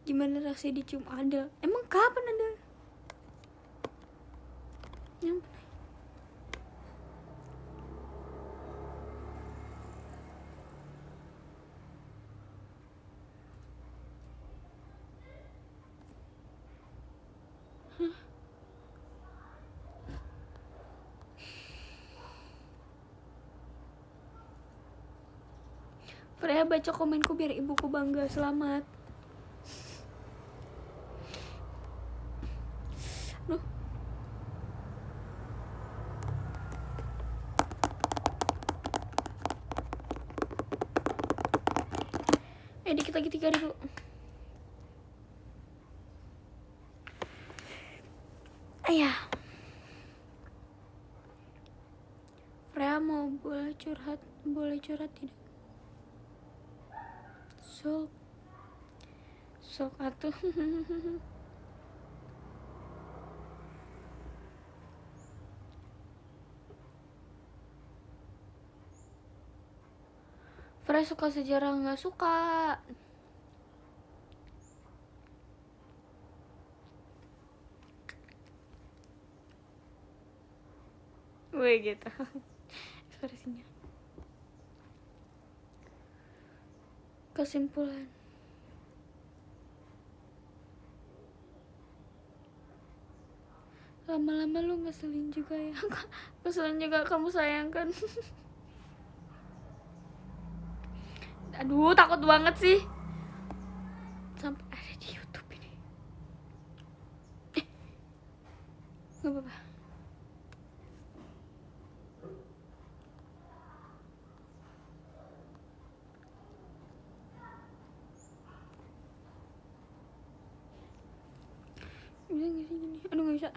Gimana rasanya dicium Adel? Emang kapan ada? Yang Freya baca komenku biar ibuku bangga. Selamat. Duh. Dikit lagi 3.000. Ayah. Freya mau boleh curhat tidak? Sok atuh. Freya suka sejarah, nggak suka. Wih gitu. Ekspresinya. Kesimpulan. Lama-lama lu ngeselin juga ya. Ngeselin juga kamu sayangkan. Aduh, takut banget sih. Sampai ada di YouTube ini. Gak apa-apa. Bisa gak sih gini? Aduh gak bisa.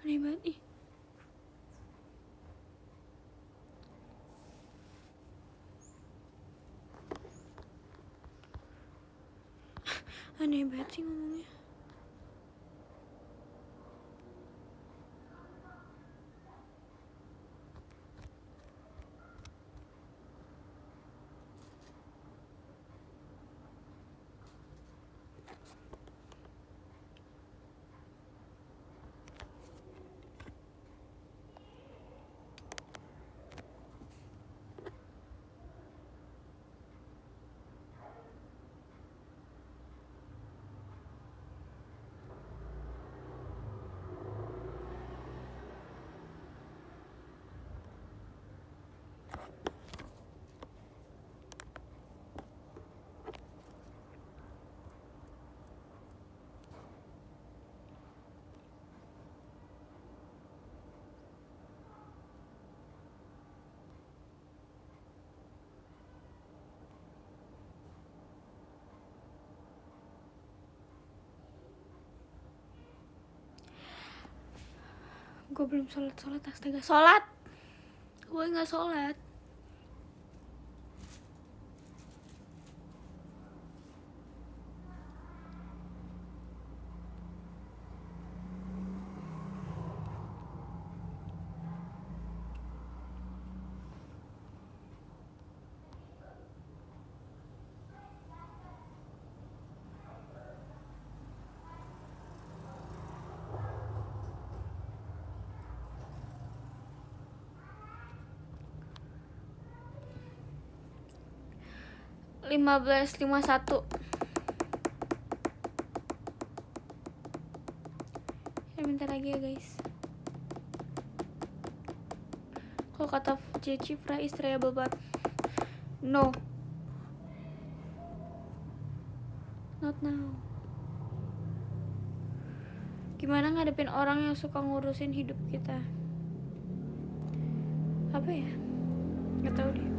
Aneh banget ih. Aneh banget sih ngomongnya. Gue belum sholat astaga. Sholat. Gue nggak sholat. Lima 15:51. Ya bentar lagi ya guys. Kalau kata Jeci, Fra is reliable but no, not now. Gimana ngadepin orang yang suka ngurusin hidup kita? Apa ya? Gak tau deh.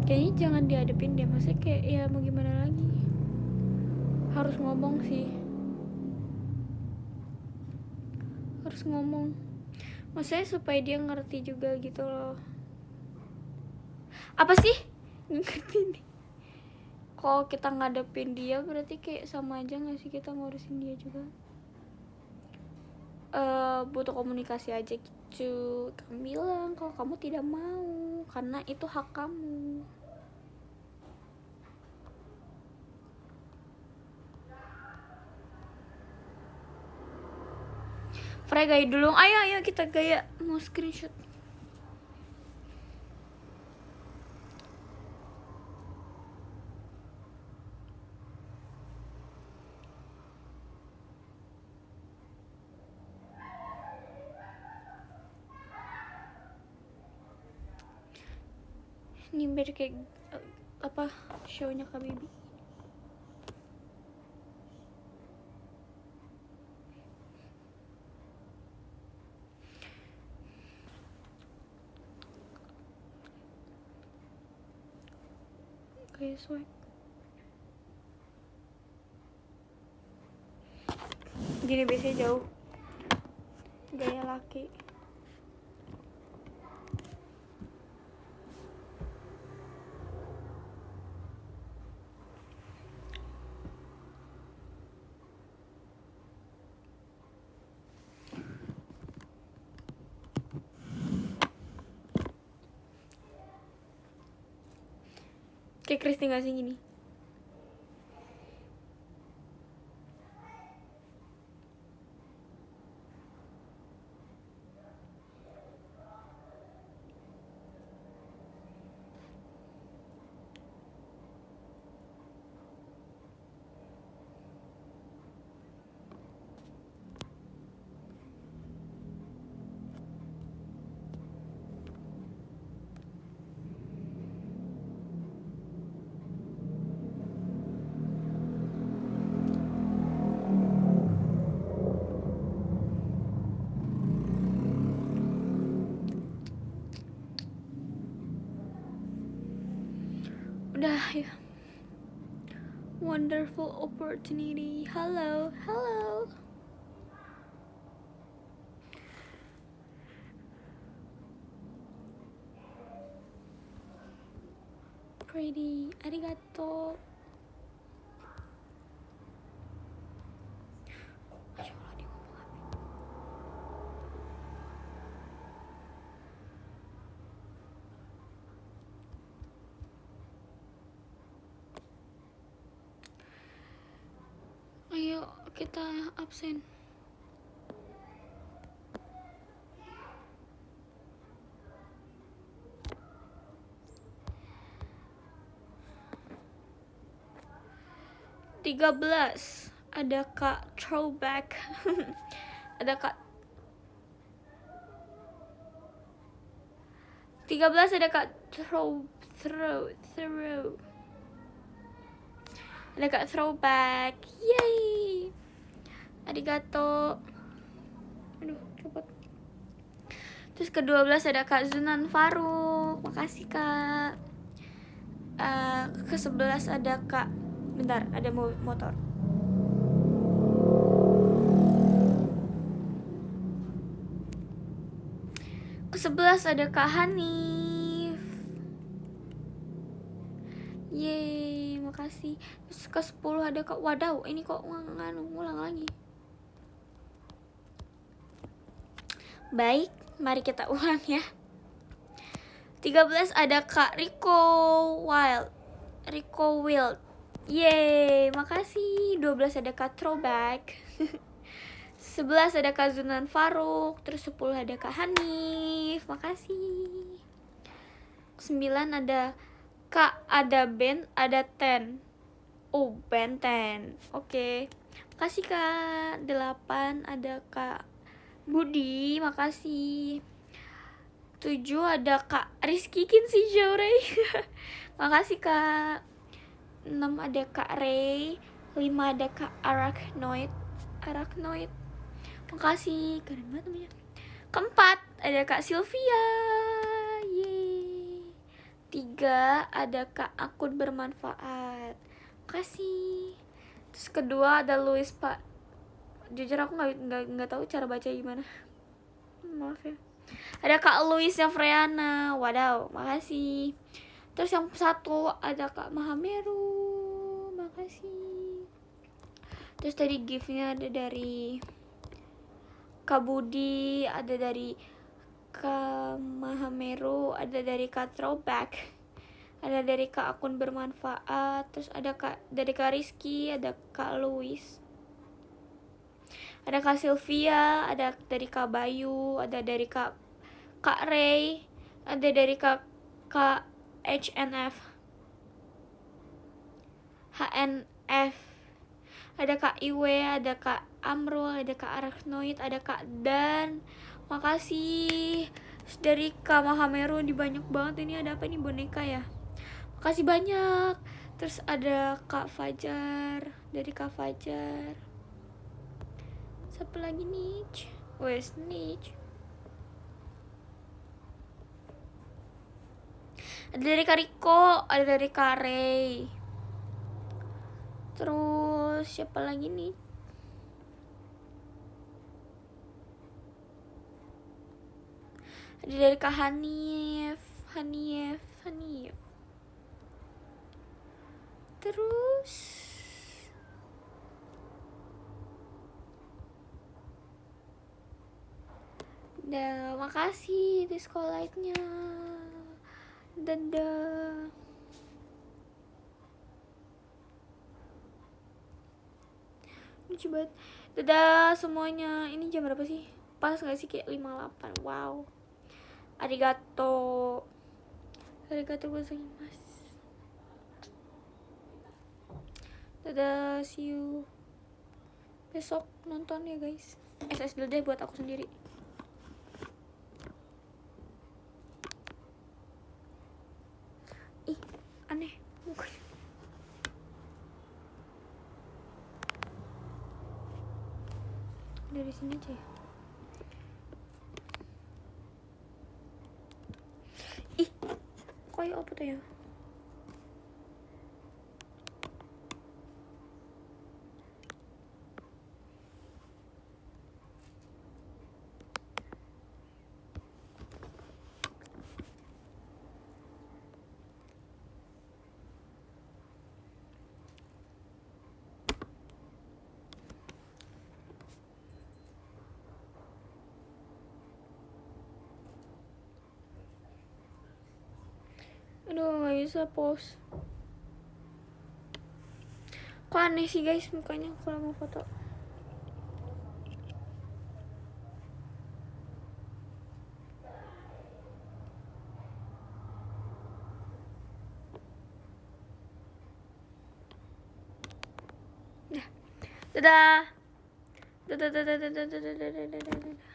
Kayaknya jangan dihadepin deh. Maksudnya kayak ya mau gimana lagi. Harus ngomong sih. Harus ngomong. Maksudnya supaya dia ngerti juga gitu loh. Apa sih? Ngerti nih. Kalau kita ngadepin dia berarti kayak sama aja gak sih kita ngurusin dia juga. Butuh komunikasi aja gitu. Kamu bilang kalau kamu tidak mau karena itu hak kamu. Freya gaya dulu. Ayo kita gaya. Mau screenshot. Ini biar kayak apa show-nya Kak Bibi. Kayak swag. Gini biasanya jauh. Gaya laki. Kayak Kristi gak sih gini? wonderful opportunity. Hello, hello. Pretty, arigato. Ayo kita absen. Tiga belas ada Kak Throwback. Ada Kak 13 ada Kak Throw. Ada Kak Throwback. Yay. Arigato. Aduh, cepet. Terus ke-12 ada Kak Zunan Faruk. Makasih Kak. Ke-11 ada Kak. Bentar, ada motor. Ke-11 ada Kak Hanif. Yeay, makasih. Terus ke-10 ada Kak. Wadaw, ini kok ngulang lagi. Baik, mari kita ulang ya. 13 ada Kak Rico Wild. Yeay, makasih. 12 ada Kak Throwback. 11 ada Kak Zunan Faruk. Terus 10 ada Kak Hanif. Makasih. 9 ada Kak, ada Ben, ada Ten. Oh, Ben 10. Oke. Makasih Kak. 8 ada Kak Budi. Makasih. 7 ada Kak Rizky Kinsi Jore. Makasih Kak. 6 ada Kak Ray. 5 ada Kak Arachnoid. Makasih, keren banget namanya. Keempat ada Kak Sylvia. Yeay. 3 ada Kak Akun Bermanfaat. Makasih. Terus kedua ada Louis Pak. Jujur aku nggak tahu cara baca gimana. Maaf ya. Ada Kak Louisnya Freana. Wadaw, makasih. Terus yang satu ada Kak Mahameru. Makasih. Terus tadi gift-nya ada dari Kak Budi, ada dari Kak Mahameru, ada dari Kak Throwback, ada dari Kak Akun Bermanfaat, terus ada dari Kak Rizky, ada Kak Louis, ada Kak Sylvia, ada dari Kak Bayu, ada dari Kak Ray, ada dari Kak HNF, ada Kak Iwe, ada Kak Amrul, ada Kak Arachnoid, ada Kak Dan. Makasih. Terus dari Kak Mahameru di banyak banget. Ini ada apa nih, boneka ya? Makasih banyak. Terus ada Kak Fajar, dari Kak Fajar. Siapa lagi nih? Where's Nich? Ada dari Kak Riko, ada dari Kak Ray. Terus siapa lagi nih? Ada dari Kak Hanif. Terus makasih disco light-nya. Dadah. Lucu banget. Dadah semuanya. Ini jam berapa sih? Pas gak sih? Kayak 58. Wow. Arigato gozaimasu. Dadah, see you besok nonton ya guys. SSD deh buat aku sendiri. Ih, aneh mukanya. Dari sini aja ya. Ih, kayak apa tuh ya? nggak bisa post. Kok aneh sih guys mukanya kalau mau foto. Dadah. Dadah.